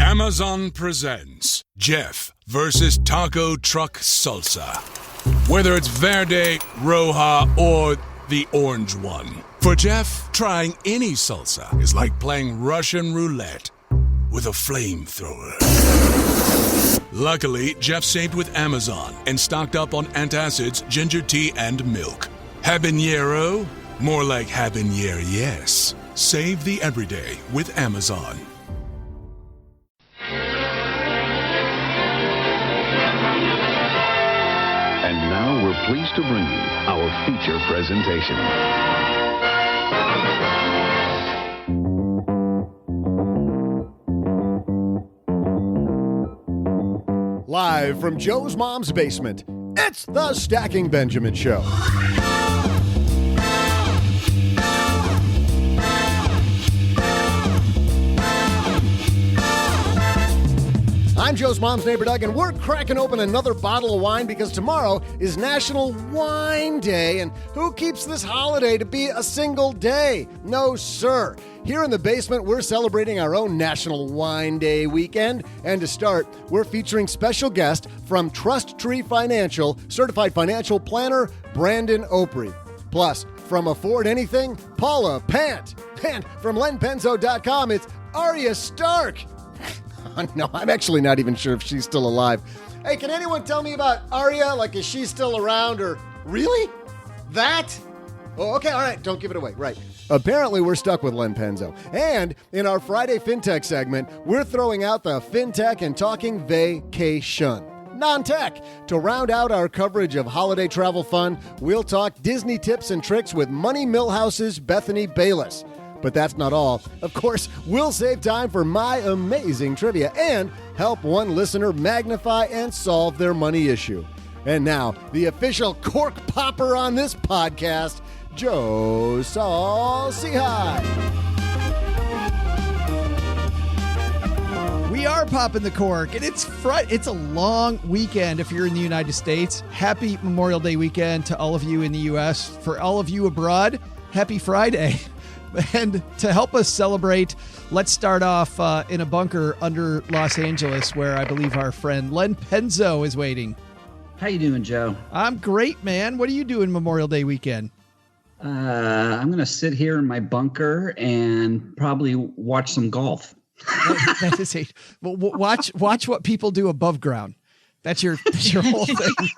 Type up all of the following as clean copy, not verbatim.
Amazon presents Jeff versus Taco Truck Salsa. Whether it's Verde, Roja, or the orange one. For Jeff, trying any salsa is like playing Russian roulette with a flamethrower. Luckily, Jeff saved with Amazon and stocked up on antacids, ginger tea, and milk. Habanero? More like habanero, yes. Save the everyday with Amazon. And now we're pleased to bring you our feature presentation. Live from Joe's mom's basement, it's the Stacking Benjamin Show. I'm Joe's mom's neighbor Doug, and we're cracking open another bottle of wine because tomorrow is National Wine Day, and who keeps this holiday to be a single day? No, sir. Here in the basement, we're celebrating our own National Wine Day weekend, and to start, we're featuring special guest from TrustTree Financial, certified financial planner, Brandon Opre. Plus, from Afford Anything, Paula Pant. And from LenPenzo.com, it's Arya Stark. No, I'm actually not even sure if she's still alive. Hey, can anyone tell me about Arya? Like, is she still around or... Really? That? Oh, okay, all right. Don't give it away. Right. Apparently, we're stuck with Len Penzo. And in our Friday FinTech segment, we're throwing out the FinTech and talking vacation. Non-tech. To round out our coverage of holiday travel fun, we'll talk Disney tips and tricks with Money Millhouse's Bethany Bayless. But that's not all. Of course, we'll save time for my amazing trivia and help one listener magnify and solve their money issue. And now, the official cork popper on this podcast, Joe Saul-Sehy. We are popping the cork, and it's a long weekend if you're in the United States. Happy Memorial Day weekend to all of you in the U.S. For all of you abroad, happy Friday. And to help us celebrate, let's start off in a bunker under Los Angeles, where I believe our friend Len Penzo is waiting. How you doing, Joe? I'm great, man. What are you doing Memorial Day weekend? I'm going to sit here in my bunker and probably watch some golf. That is watch what people do above ground. That's your whole thing.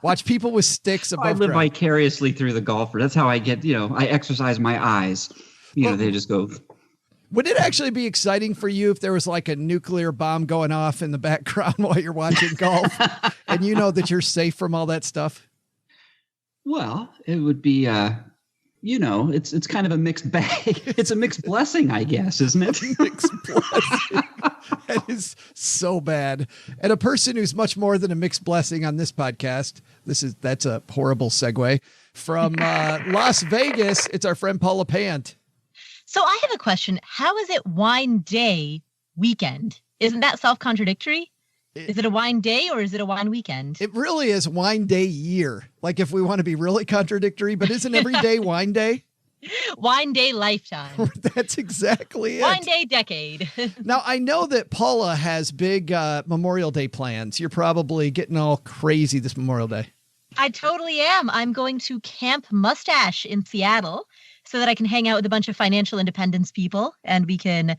Watch people with sticks above ground. I live vicariously through the golfer. That's how I get, I exercise my eyes. They just go. Would it actually be exciting for you if there was like a nuclear bomb going off in the background while you're watching golf and you know that you're safe from all that stuff? Well, it would be, it's kind of a mixed bag. It's a mixed blessing, I guess, isn't it? Mixed blessing. That is so bad. And a person who's much more than a mixed blessing on this podcast. That's a horrible segue. From Las Vegas, it's our friend Paula Pant. So I have a question. How is it wine day weekend? Isn't that self-contradictory? Is it a wine day or is it a wine weekend? It really is wine day year. Like if we want to be really contradictory, but isn't every day wine day? Wine day lifetime. That's exactly it. Wine day decade. Now, I know that Paula has big Memorial Day plans. You're probably getting all crazy this Memorial Day. I totally am. I'm going to Camp Mustache in Seattle so that I can hang out with a bunch of financial independence people and we can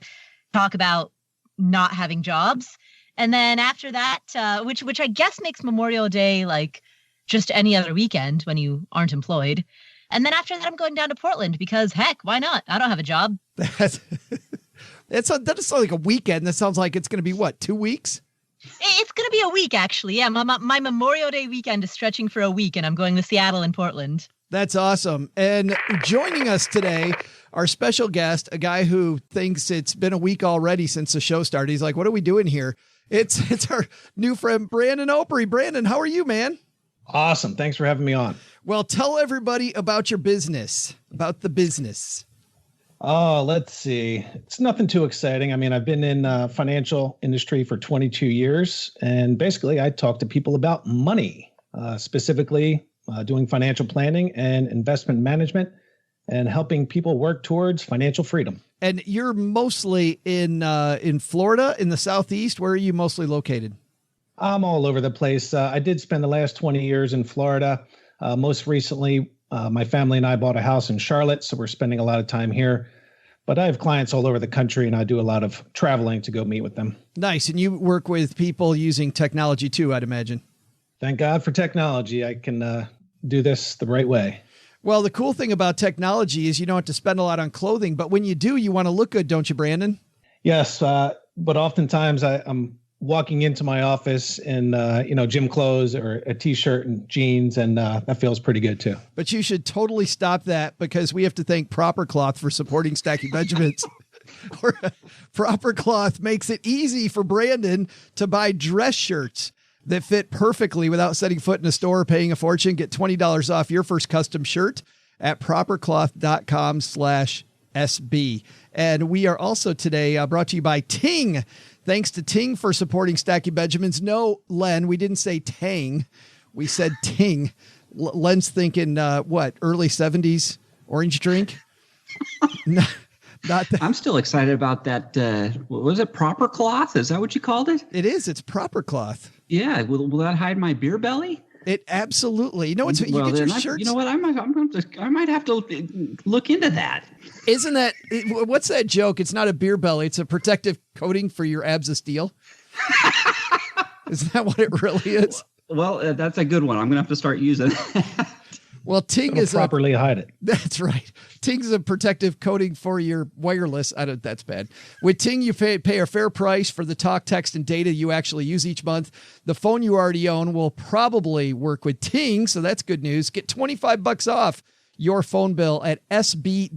talk about not having jobs. And then after that, which I guess makes Memorial Day like just any other weekend when you aren't employed. And then after that, I'm going down to Portland because, heck, why not? I don't have a job. That doesn't sound like a weekend. That sounds like it's going to be, 2 weeks? It's going to be a week, actually. Yeah, my Memorial Day weekend is stretching for a week, and I'm going to Seattle and Portland. That's awesome. And joining us today, our special guest, a guy who thinks it's been a week already since the show started. He's like, what are we doing here? It's our new friend, Brandon Opre. Brandon, how are you, man? Awesome. Thanks for having me on. Well, tell everybody about your business, about the business. Oh, let's see. It's nothing too exciting. I mean, I've been in financial industry for 22 years, and basically I talk to people about money, specifically doing financial planning and investment management. and helping people work towards financial freedom. And you're mostly in Florida, in the Southeast. Where are you mostly located? I'm all over the place. I did spend the last 20 years in Florida. Most recently, my family and I bought a house in Charlotte, so we're spending a lot of time here. But I have clients all over the country, and I do a lot of traveling to go meet with them. Nice. And you work with people using technology too, I'd imagine. Thank God for technology. I can do this the right way. Well, the cool thing about technology is you don't have to spend a lot on clothing, but when you do, you want to look good, don't you, Brandon? Yes, but oftentimes I'm walking into my office in gym clothes or a t-shirt and jeans, and that feels pretty good too. But you should totally stop that, because we have to thank Proper Cloth for supporting Stacking Benjamins. Proper Cloth makes it easy for Brandon to buy dress shirts that fit perfectly without setting foot in a store or paying a fortune. Get $20 off your first custom shirt at propercloth.com/SB. And we are also today brought to you by Ting. Thanks to Ting for supporting Stacking Benjamins. No, Len, we didn't say Tang. We said Ting. Len's thinking, early 70s orange drink? Not that. I'm still excited about that. Was it Proper Cloth? Is that what you called it? It is. It's Proper Cloth. Yeah. Will that hide my beer belly? It absolutely. You know what? You get your shirts. You know what? I might have to look into that. Isn't that what's that joke? It's not a beer belly. It's a protective coating for your abs of steel. Isn't that what it really is? Well, that's a good one. I'm gonna have to start using that. Well, Ting is properly hide it. That's right. Ting's a protective coating for your wireless. That's bad. With Ting, you pay a fair price for the talk, text, and data you actually use each month. The phone you already own will probably work with Ting, so that's good news. Get $25 off your phone bill at sb.ting.com.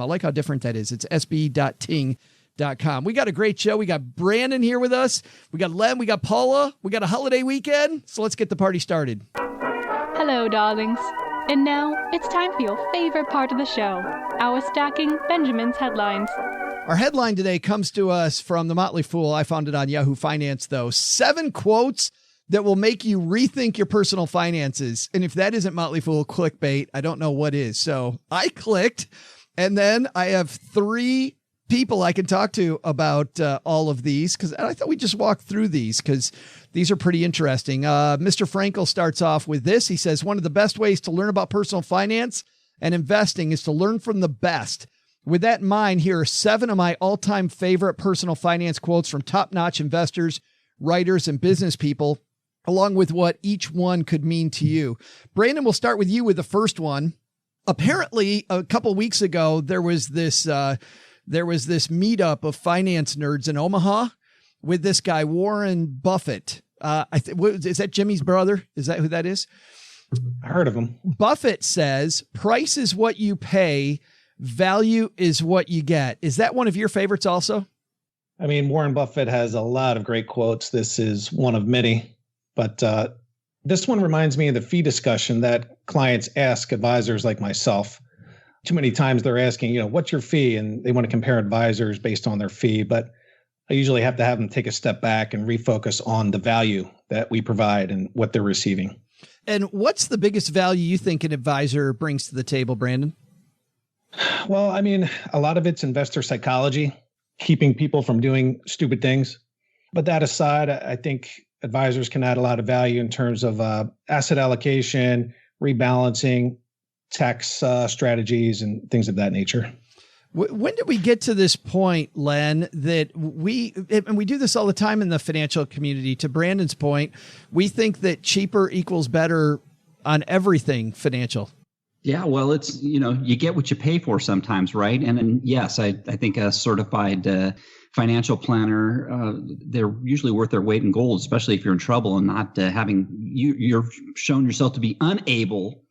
I like how different that is. It's sb.ting.com. We got a great show. We got Brandon here with us. We got Len. We got Paula. We got a holiday weekend. So let's get the party started. Hello, darlings. And now it's time for your favorite part of the show, our Stacking Benjamins headlines. Our headline today comes to us from The Motley Fool. I found it on Yahoo Finance, though. 7 quotes that will make you rethink your personal finances. And if that isn't Motley Fool clickbait, I don't know what is. So I clicked, and then I have 3 people I can talk to about all of these, because I thought we'd just walk through these because these are pretty interesting. Mr. Frankel starts off with this. He says, one of the best ways to learn about personal finance and investing is to learn from the best. With that in mind, here are 7 of my all-time favorite personal finance quotes from top-notch investors, writers, and business people, along with what each one could mean to you. Brandon, we'll start with you with the first one. Apparently, a couple weeks ago, there was this meetup of finance nerds in Omaha with this guy, Warren Buffett. Is that Jimmy's brother? Is that who that is? I heard of him. Buffett says, price is what you pay. Value is what you get. Is that one of your favorites also? I mean, Warren Buffett has a lot of great quotes. This is one of many, but this one reminds me of the fee discussion that clients ask advisors like myself. Too many times they're asking, what's your fee? And they want to compare advisors based on their fee. But I usually have to have them take a step back and refocus on the value that we provide and what they're receiving. And what's the biggest value you think an advisor brings to the table, Brandon? Well, I mean, a lot of it's investor psychology, keeping people from doing stupid things. But that aside, I think advisors can add a lot of value in terms of asset allocation, rebalancing, tax strategies, and things of that nature. When did we get to this point, Len, that we do this all the time in the financial community, to Brandon's point, we think that cheaper equals better on everything financial? Yeah, well, it's, you get what you pay for sometimes, right? And then, yes, I think a certified financial planner, they're usually worth their weight in gold, especially if you're in trouble and not you're shown yourself to be unable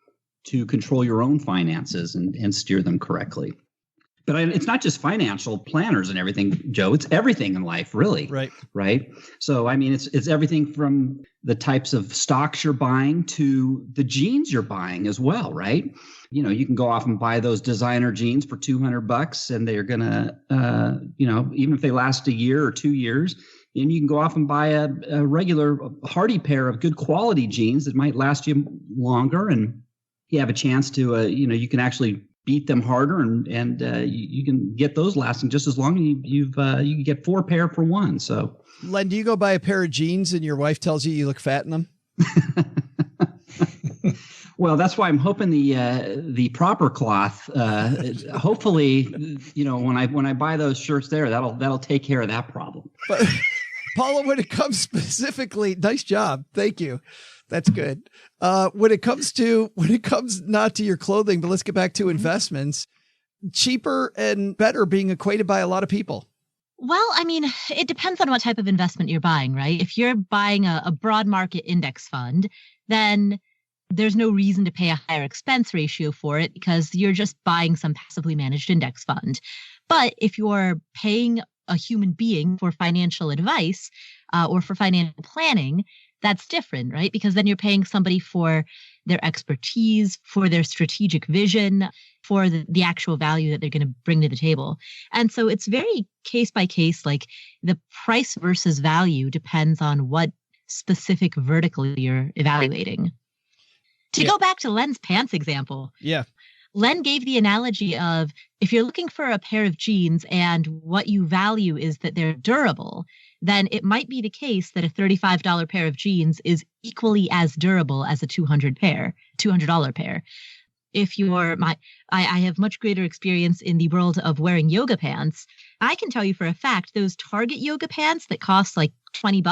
to control your own finances and steer them correctly. But it's not just financial planners and everything, Joe. It's everything in life, really. Right. So, I mean, it's everything from the types of stocks you're buying to the jeans you're buying as well, right? You can go off and buy those designer jeans for $200 and they're going to, even if they last a year or 2 years, and you can go off and buy a regular hardy pair of good quality jeans that might last you longer and you have a chance to, you can actually beat them harder, and you can get those lasting just as long as you can get 4 pair for one. So, Len, do you go buy a pair of jeans and your wife tells you look fat in them? Well, that's why I'm hoping the proper cloth. Hopefully, when I buy those shirts there, that'll take care of that problem. But Paula, when it comes specifically, nice job, thank you. That's good. When it comes not to your clothing, but let's get back to investments. Cheaper and better being equated by a lot of people. Well, I mean, it depends on what type of investment you're buying, right? If you're buying a broad market index fund, then there's no reason to pay a higher expense ratio for it because you're just buying some passively managed index fund. But if you're paying a human being for financial advice or for financial planning, that's different, right? Because then you're paying somebody for their expertise, for their strategic vision, for the actual value that they're going to bring to the table. And so it's very case by case, like the price versus value depends on what specific vertical you're evaluating. To go back to Len's pants example. Yeah. Len gave the analogy of if you're looking for a pair of jeans and what you value is that they're durable, then it might be the case that a $35 pair of jeans is equally as durable as a $200 pair. If I have much greater experience in the world of wearing yoga pants. I can tell you for a fact, those Target yoga pants that cost like $20,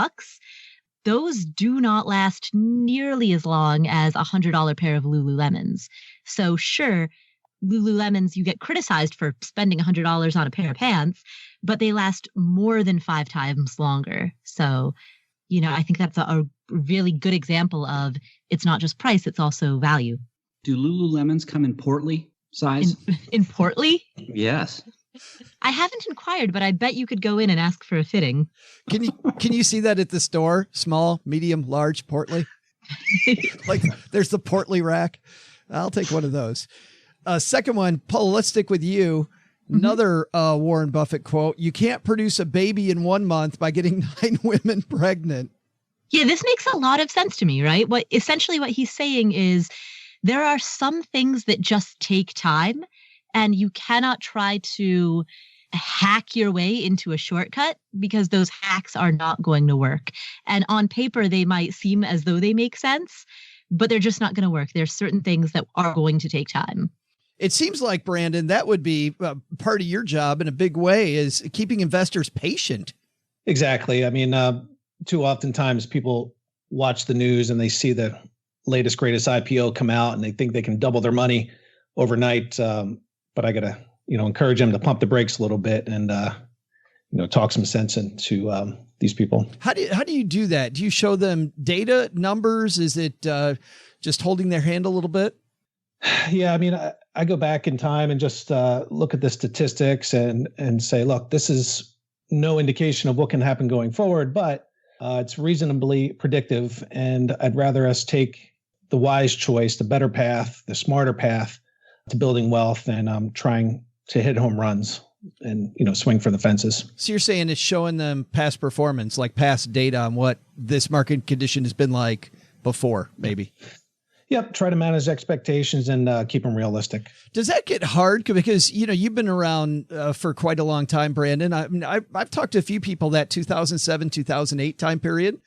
those do not last nearly as long as a $100 pair of Lululemons. So sure, Lululemons, you get criticized for spending $100 on a pair of pants, but they last more than 5 times longer. So, I think that's a really good example of it's not just price, it's also value. Do Lululemons come in portly size? In portly? Yes. I haven't inquired, but I bet you could go in and ask for a fitting. Can you see that at the store? Small, medium, large, portly? Like there's the portly rack. I'll take one of those. Second one, Paula, let's stick with you. Another Warren Buffett quote: "You can't produce a baby in 1 month by getting 9 women pregnant." Yeah, this makes a lot of sense to me, right? What he's saying is there are some things that just take time, and you cannot try to hack your way into a shortcut because those hacks are not going to work. And on paper, they might seem as though they make sense, but they're just not going to work. There's certain things that are going to take time. It seems like, Brandon, that would be part of your job in a big way, is keeping investors patient. Exactly. I mean, too oftentimes people watch the news and they see the latest, greatest IPO come out and they think they can double their money overnight. But I got to, encourage them to pump the brakes a little bit and, talk some sense into these people. How do you do that? Do you show them data, numbers? Is it just holding their hand a little bit? Yeah, I mean, I go back in time and just look at the statistics and say, look, this is no indication of what can happen going forward, but it's reasonably predictive. And I'd rather us take the wise choice, the better path, the smarter path to building wealth than trying to hit home runs and, swing for the fences. So you're saying it's showing them past performance, like past data on what this market condition has been like before, maybe. Yep. Try to manage expectations and keep them realistic. Does that get hard? Because, you've been around for quite a long time, Brandon. I've talked to a few people that 2007, 2008 time period.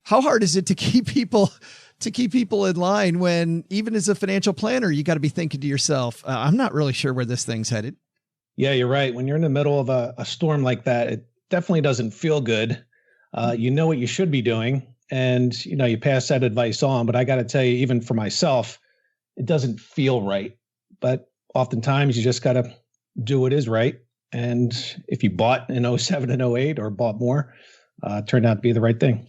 How hard is it to keep people in line when, even as a financial planner, you got to be thinking to yourself, I'm not really sure where this thing's headed. Yeah, you're right. When you're in the middle of a storm like that, it definitely doesn't feel good. You know what you should be doing. And, you pass that advice on, but I got to tell you, even for myself, it doesn't feel right. But oftentimes you just got to do what is right. And if you bought in 07 and 08 or bought more, it turned out to be the right thing.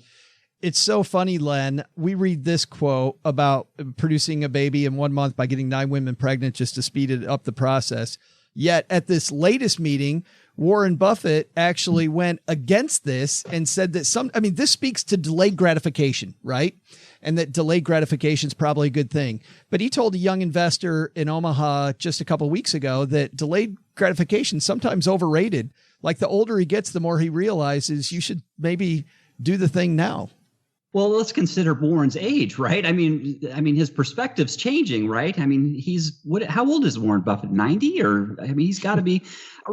It's so funny, Len. We read this quote about producing a baby in 1 month by getting 9 women pregnant just to speed it up the process. Yet at this latest meeting, Warren Buffett actually went against this and said that this speaks to delayed gratification, right? And that delayed gratification is probably a good thing. But he told a young investor in Omaha just a couple of weeks ago that delayed gratification is sometimes overrated. Like the older he gets, the more he realizes you should maybe do the thing now. Well, let's consider Warren's age, right? I mean, his perspective's changing, right? I mean, how old is Warren Buffett? 90? Or, I mean, he's got to be,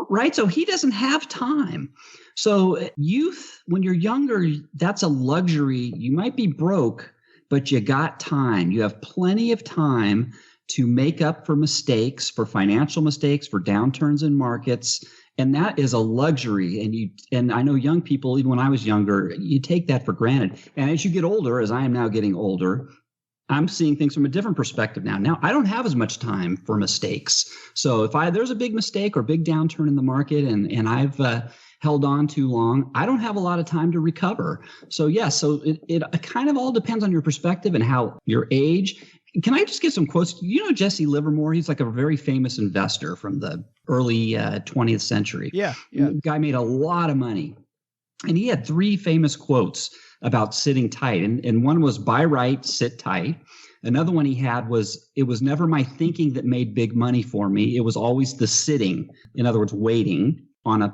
right? So he doesn't have time. So youth, when you're younger, that's a luxury. You might be broke, but you got time. You have plenty of time to make up for mistakes, for financial mistakes, for downturns in markets. And that is a luxury. And I know young people, even when I was younger, you take that for granted. And as you get older, as I am now getting older, I'm seeing things from a different perspective now. Now, I don't have as much time for mistakes. So if there's a big mistake or big downturn in the market and I've held on too long, I don't have a lot of time to recover. So yes, so it kind of all depends on your perspective and how your age. Can I just give some quotes? You know Jesse Livermore? He's like a very famous investor from the early 20th century. Yeah. The guy made a lot of money. And he had 3 famous quotes about sitting tight. And one was, buy right, sit tight. Another one he had was, it was never my thinking that made big money for me. It was always the sitting. In other words, waiting on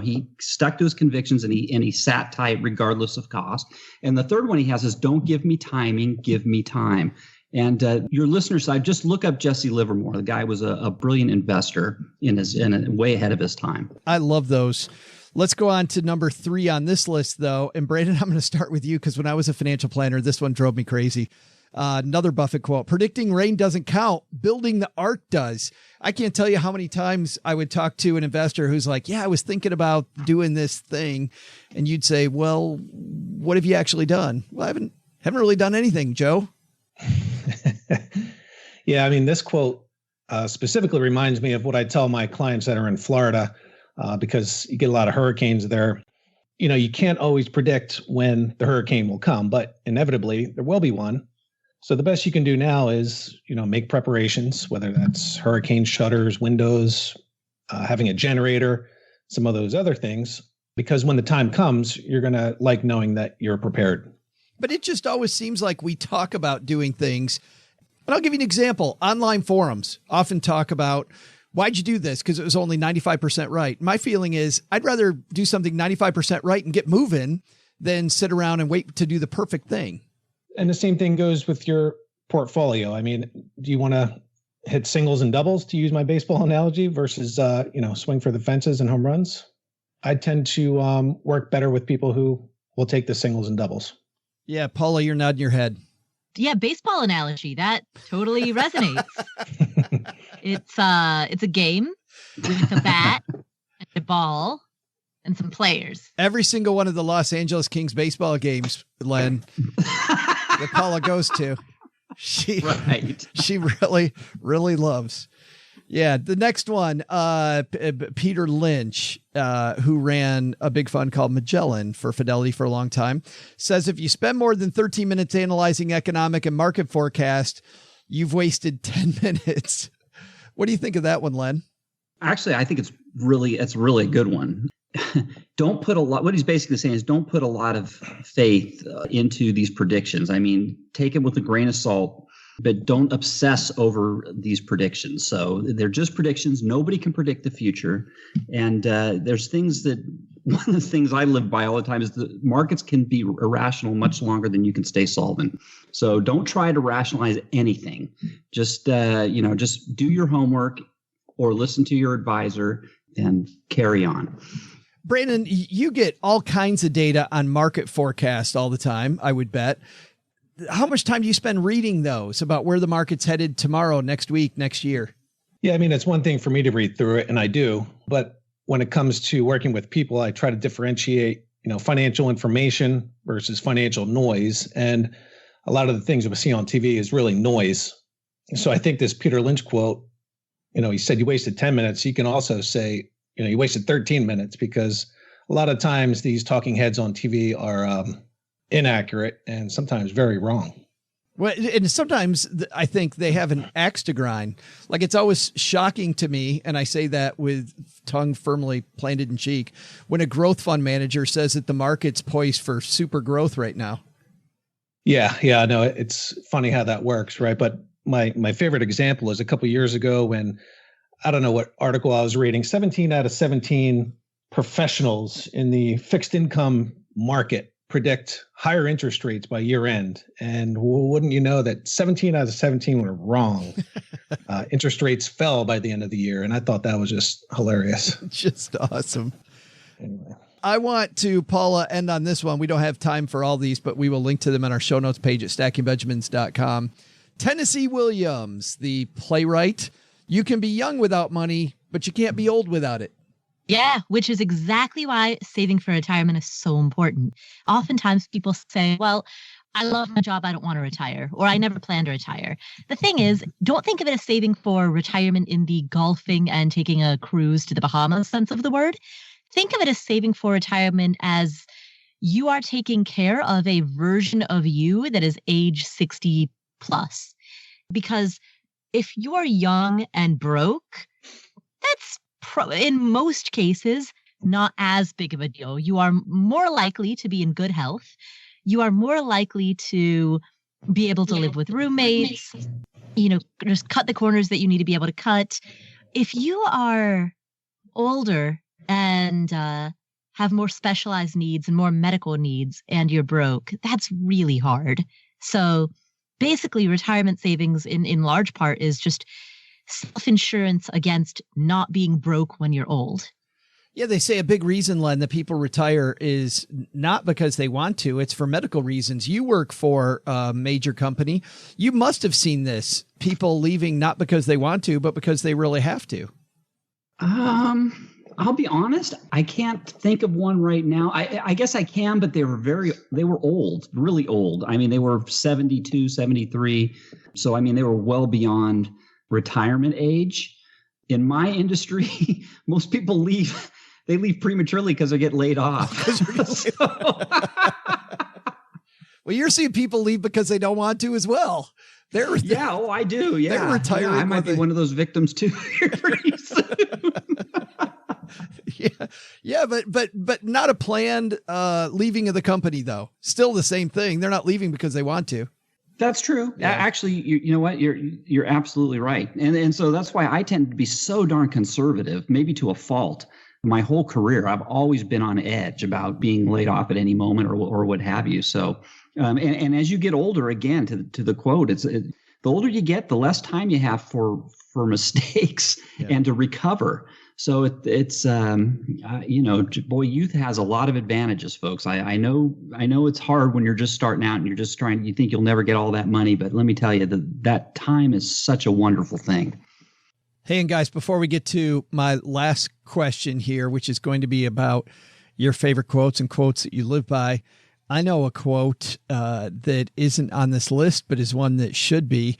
he stuck to his convictions and he sat tight regardless of cost. And the third one he has is, don't give me timing, give me time. And your listener side, just look up Jesse Livermore. The guy was a brilliant investor way ahead of his time. I love those. Let's go on to number 3 on this list, though. And Brandon, I'm going to start with you because when I was a financial planner, this one drove me crazy. Another Buffett quote: predicting rain doesn't count. Building the ark does. I can't tell you how many times I would talk to an investor who's like, yeah, I was thinking about doing this thing. And you'd say, well, what have you actually done? Well, I haven't really done anything, Joe. Yeah, I mean, this quote specifically reminds me of what I tell my clients that are in Florida, because you get a lot of hurricanes there. You know, you can't always predict when the hurricane will come, but inevitably there will be one. So the best you can do now is, make preparations, whether that's hurricane shutters, windows, having a generator, some of those other things, because when the time comes, you're going to like knowing that you're prepared. But it just always seems like we talk about doing things. And I'll give you an example. Online forums often talk about, why'd you do this? Because it was only 95% right. My feeling is I'd rather do something 95% right and get moving than sit around and wait to do the perfect thing. And the same thing goes with your portfolio. I mean, do you want to hit singles and doubles, to use my baseball analogy, versus, swing for the fences and home runs? I tend to work better with people who will take the singles and doubles. Yeah, Paula, you're nodding your head. Yeah, baseball analogy. That totally resonates. It's a game with a bat and a ball and some players. Every single one of the Los Angeles Kings baseball games, Len, that Paula goes to, she really, really loves. Yeah. The next one, Peter Lynch, who ran a big fund called Magellan for Fidelity for a long time, says if you spend more than 13 minutes analyzing economic and market forecast, you've wasted 10 minutes. What do you think of that one, Len? Actually, I think it's really a good one. Don't put what he's basically saying is don't put a lot of faith into these predictions. I mean, take it with a grain of salt, but don't obsess over these predictions. So they're just predictions. Nobody can predict the future. And there's things that, one of the things I live by all the time is the markets can be irrational much longer than you can stay solvent. So don't try to rationalize anything. Just do your homework or listen to your advisor and carry on. Brandon, you get all kinds of data on market forecast all the time, I would bet. How much time do you spend reading those about where the market's headed tomorrow, next week, next year? Yeah, I mean, it's one thing for me to read through it, and I do. But when it comes to working with people, I try to differentiate, financial information versus financial noise. And a lot of the things we see on TV is really noise. So I think this Peter Lynch quote, he said you wasted 10 minutes. You can also say, you wasted 13 minutes, because a lot of times these talking heads on TV are inaccurate and sometimes very wrong. Well, and sometimes I think they have an axe to grind. Like, it's always shocking to me, and I say that with tongue firmly planted in cheek, when a growth fund manager says that the market's poised for super growth right now. Yeah, no, it's funny how that works, right? But my favorite example is a couple of years ago when, I don't know what article I was reading, 17 out of 17 professionals in the fixed income market predict higher interest rates by year end. And wouldn't you know that 17 out of 17 were wrong. Interest rates fell by the end of the year. And I thought that was just hilarious. Just awesome. Anyway. I want to, Paula, end on this one. We don't have time for all these, but we will link to them on our show notes page at stackingbenjamins.com. Tennessee Williams, the playwright. You can be young without money, but you can't be old without it. Yeah, which is exactly why saving for retirement is so important. Oftentimes people say, well, I love my job, I don't want to retire, or I never plan to retire. The thing is, don't think of it as saving for retirement in the golfing and taking a cruise to the Bahamas sense of the word. Think of it as saving for retirement as you are taking care of a version of you that is age 60 plus. Because if you're young and broke, that's in most cases not as big of a deal. You are more likely to be in good health. You are more likely to be able to live with roommates, just cut the corners that you need to be able to cut. If you are older and have more specialized needs and more medical needs and you're broke, that's really hard. So basically retirement savings in large part is just self-insurance against not being broke when you're old. Yeah, they say a big reason, Len, that people retire is not because they want to. It's for medical reasons. You work for a major company. You must have seen this. People leaving not because they want to, but because they really have to. I'll be honest. I can't think of one right now. I guess I can, but they were old, really old. I mean, they were 72, 73. So, I mean, they were well beyond retirement age. In my industry, most people leave. They leave prematurely because they get laid off. Well, you're seeing people leave because they don't want to as well. I do. Yeah. They're retiring. I might be one of those victims too pretty soon. Yeah, but not a planned leaving of the company though. Still the same thing. They're not leaving because they want to. That's true. Yeah. Actually, you know what? You're absolutely right. And so that's why I tend to be so darn conservative, maybe to a fault. My whole career, I've always been on edge about being laid off at any moment or what have you. So, and as you get older, again, to the quote, the older you get, the less time you have for mistakes and to recover. So it's boy, youth has a lot of advantages, folks. I know it's hard when you're just starting out and you're just you think you'll never get all that money, but let me tell you that time is such a wonderful thing. Hey, and guys, before we get to my last question here, which is going to be about your favorite quotes and quotes that you live by, I know a quote that isn't on this list, but is one that should be.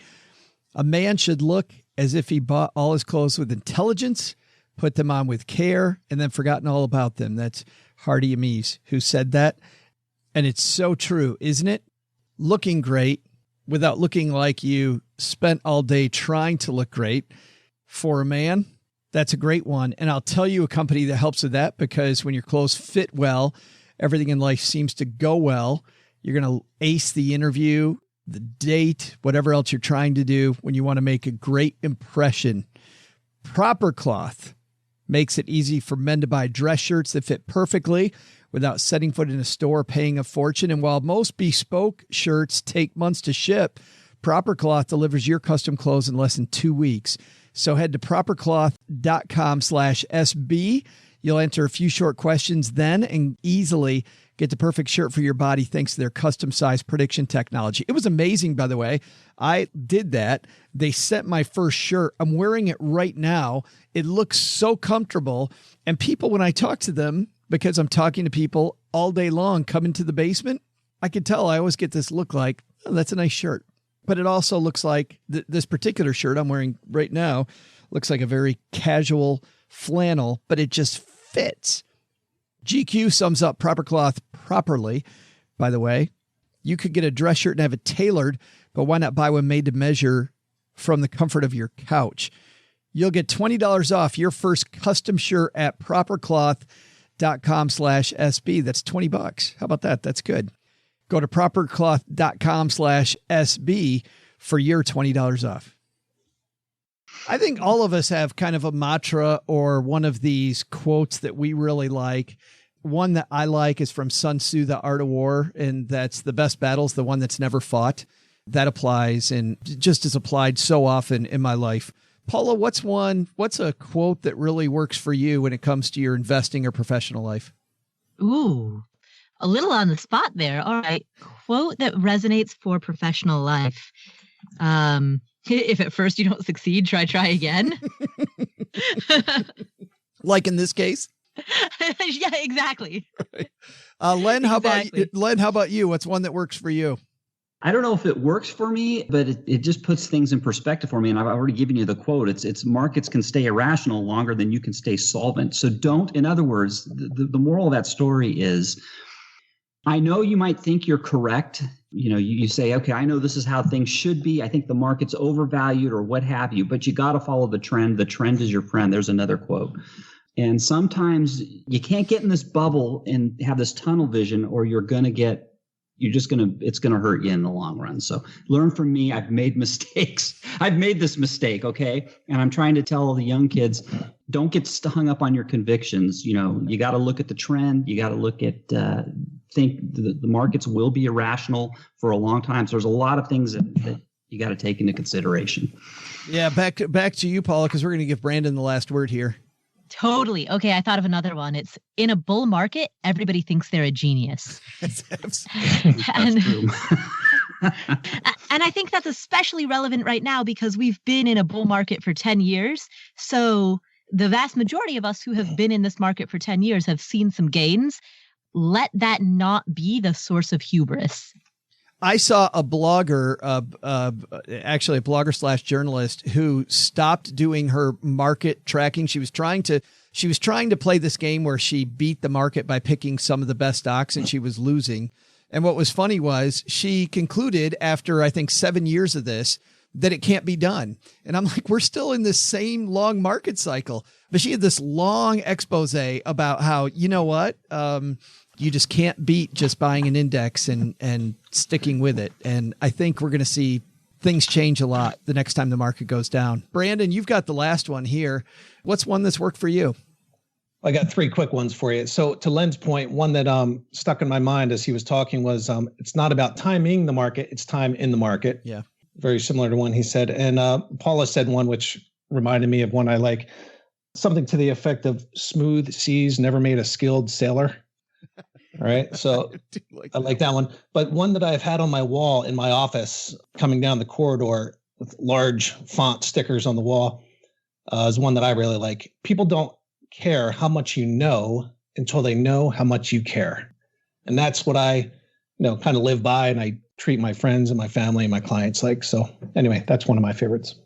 A man should look as if he bought all his clothes with intelligence, put them on with care, and then forgotten all about them. That's Hardy Amies who said that. And it's so true, isn't it? Looking great without looking like you spent all day trying to look great. For a man, that's a great one. And I'll tell you a company that helps with that, because when your clothes fit well, everything in life seems to go well. You're going to ace the interview, the date, whatever else you're trying to do when you want to make a great impression. Proper Cloth makes it easy for men to buy dress shirts that fit perfectly without setting foot in a store paying a fortune. And while most bespoke shirts take months to ship, Proper Cloth delivers your custom clothes in less than 2 weeks. So head to propercloth.com/SB. You'll answer a few short questions then and easily get the perfect shirt for your body thanks to their custom size prediction technology. It was amazing, by the way. I did that. They sent my first shirt. I'm wearing it right now. It looks so comfortable. And people, when I talk to them, because I'm talking to people all day long, come into the basement, I can tell I always get this look like, oh, that's a nice shirt. But it also looks like this particular shirt I'm wearing right now looks like a very casual flannel, but it just fits. GQ sums up Proper Cloth properly. By the way, you could get a dress shirt and have it tailored, but why not buy one made to measure from the comfort of your couch? You'll get $20 off your first custom shirt at propercloth.com/SB. That's $20. How about that? That's good. Go to propercloth.com/SB for your $20 off. I think all of us have kind of a mantra or one of these quotes that we really like One that I like is from Sun Tzu, The Art of War, and that's the best battle's the one that's never fought. That applies and just is applied so often in my life. Paula, what's a quote that really works for you when it comes to your investing or professional life? Ooh, a little on the spot there. All right. Quote that resonates for professional life. If at first you don't succeed, try again. Like in this case? Yeah, exactly. Right. Len, how about you? What's one that works for you? I don't know if it works for me, but it just puts things in perspective for me. And I've already given you the quote. It's markets can stay irrational longer than you can stay solvent. So in other words, the moral of that story is, I know you might think you're correct. You say, okay, I know this is how things should be. I think the market's overvalued or what have you, but you got to follow the trend. The trend is your friend. There's another quote. And sometimes you can't get in this bubble and have this tunnel vision, or it's going to hurt you in the long run. So learn from me. I've made mistakes. I've made this mistake. Okay. And I'm trying to tell the young kids, don't get hung up on your convictions. You got to look at the trend. You got to look at, think the markets will be irrational for a long time. So there's a lot of things that you got to take into consideration. Yeah. Back to you, Paula, because we're going to give Brandon the last word here. Totally. Okay, I thought of another one. It's in a bull market, everybody thinks they're a genius. That's true. And I think that's especially relevant right now because we've been in a bull market for 10 years. So the vast majority of us who have been in this market for 10 years have seen some gains. Let that not be the source of hubris. I saw a blogger, actually a blogger / journalist who stopped doing her market tracking. She was trying to play this game where she beat the market by picking some of the best stocks, and she was losing. And what was funny was she concluded after, I think, 7 years of this, that it can't be done. And I'm like, we're still in this same long market cycle. But she had this long expose about how, you know what? You just can't beat just buying an index and sticking with it. And I think we're going to see things change a lot the next time the market goes down. Brandon, you've got the last one here. What's one that's worked for you? I got 3 quick ones for you. So to Len's point, one that stuck in my mind as he was talking was, it's not about timing the market, it's time in the market. Yeah. Very similar to one he said. And Paula said one which reminded me of one I like, something to the effect of smooth seas never made a skilled sailor. All right. So I like that one. But one that I've had on my wall in my office coming down the corridor with large font stickers on the wall is one that I really like. People don't care how much you know until they know how much you care. And that's what I, kind of live by, and I treat my friends and my family and my clients like. So anyway, that's one of my favorites.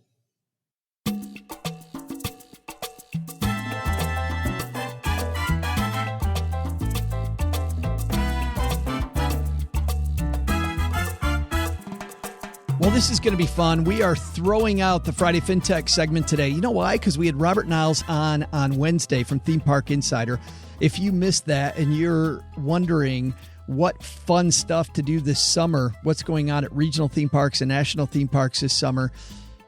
Well, this is going to be fun. We are throwing out the Friday FinTech segment today. You know why? Because we had Robert Niles on Wednesday from Theme Park Insider. If you missed that and you're wondering what fun stuff to do this summer, what's going on at regional theme parks and national theme parks this summer,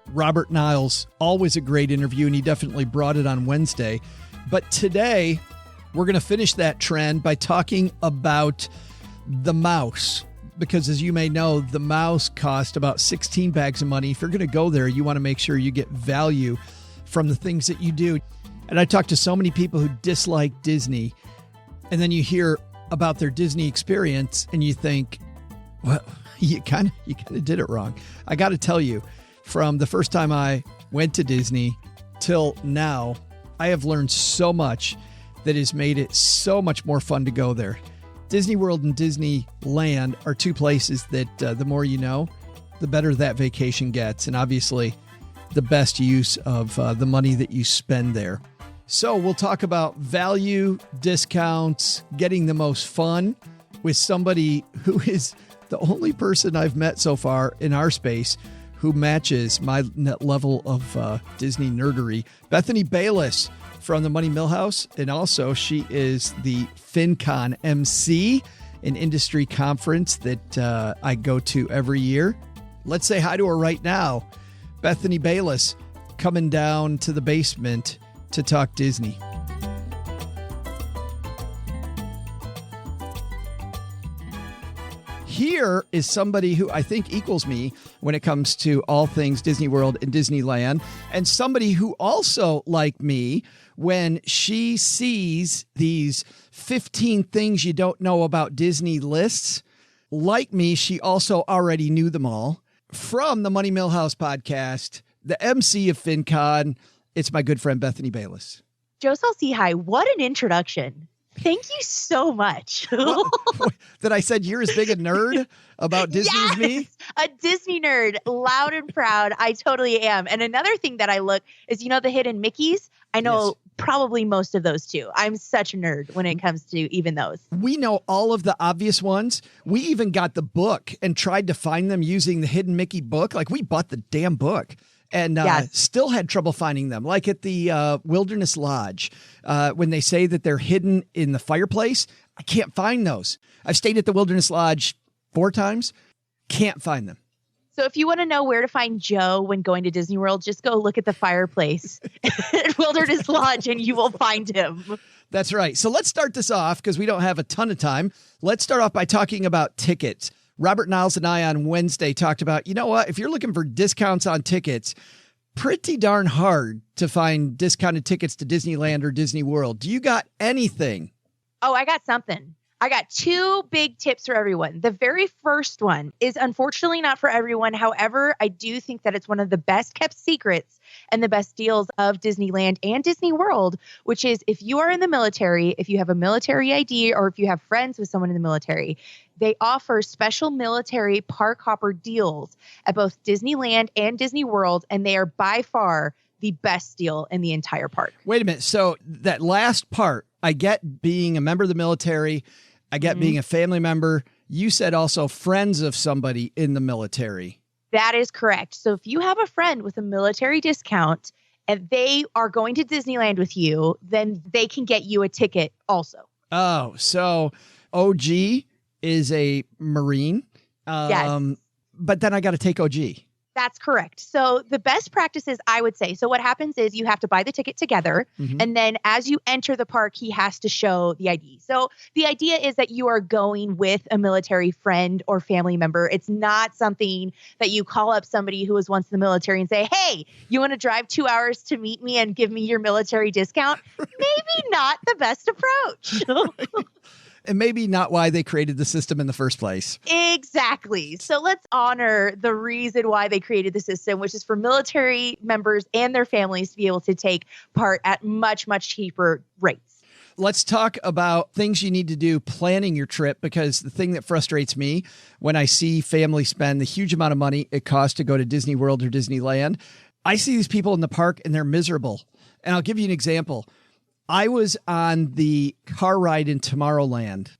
Robert Niles, always a great interview, and he definitely brought it on Wednesday. But today, we're going to finish that trend by talking about the mouse. Because as you may know, the mouse cost about 16 bags of money. If you're going to go there, you want to make sure you get value from the things that you do. And I talk to so many people who dislike Disney, and then you hear about their Disney experience and you think, well, you kind of did it wrong. I got to tell you, from the first time I went to Disney till now, I have learned so much that has made it so much more fun to go there. Disney World and Disneyland are 2 places that the more you know, the better that vacation gets. And obviously, the best use of the money that you spend there. So we'll talk about value, discounts, getting the most fun with somebody who is the only person I've met so far in our space who matches my level of Disney nerdery. Bethany Bayless from the Money Millhouse, and also she is the FinCon MC, an industry conference that I go to every year. Let's say hi to her right now. Bethany Bayless coming down to the basement to talk Disney. Here is somebody who I think equals me when it comes to all things Disney World and Disneyland, and somebody who also, like me, when she sees these 15 things you don't know about Disney lists, like me, she also already knew them all. From the Money Millhouse podcast, the MC of FinCon, it's my good friend Bethany Bayless. Joe Salsihai, what an introduction. Thank you so much. Well, that I said you're as big a nerd about Disney as me? A Disney nerd, loud and proud. I totally am. And another thing that I look is, the hidden Mickeys? I know probably most of those too. I'm such a nerd when it comes to even those. We know all of the obvious ones. We even got the book and tried to find them using the Hidden Mickey book. Like we bought the damn book. And still had trouble finding them, like at the Wilderness Lodge. When they say that they're hidden in the fireplace, I can't find those. I've stayed at the Wilderness Lodge 4 times, can't find them. So if you want to know where to find Joe when going to Disney World, just go look at the fireplace at Wilderness Lodge and you will find him. That's right. So let's start this off because we don't have a ton of time. Let's start off by talking about tickets. Robert, Niles, and I on Wednesday talked about, you know what, if you're looking for discounts on tickets, pretty darn hard to find discounted tickets to Disneyland or Disney World. Do you got anything? Oh, I got something. I got 2 big tips for everyone. The very first one is unfortunately not for everyone. However, I do think that it's one of the best kept secrets and the best deals of Disneyland and Disney World, which is if you are in the military, if you have a military ID, or if you have friends with someone in the military, they offer special military park hopper deals at both Disneyland and Disney World, and they are by far the best deal in the entire park. Wait a minute. So that last part, I get being a member of the military, I get being a family member. You said also friends of somebody in the military. That is correct. So if you have a friend with a military discount and they are going to Disneyland with you, then they can get you a ticket also. Oh, so OG is a Marine. Yes. But then I got to take OG. That's correct. So the best practices, I would say, so what happens is you have to buy the ticket together. And then as you enter the park, he has to show the ID. So the idea is that you are going with a military friend or family member. It's not something that you call up somebody who was once in the military and say, hey, you want to drive 2 hours to meet me and give me your military discount? Maybe not the best approach. And maybe not why they created the system in the first place. Exactly. So let's honor the reason why they created the system, which is for military members and their families to be able to take part at much, much cheaper rates. Let's talk about things you need to do planning your trip, because the thing that frustrates me when I see families spend the huge amount of money it costs to go to Disney World or Disneyland, I see these people in the park and they're miserable. And I'll give you an example. I was on the car ride in Tomorrowland.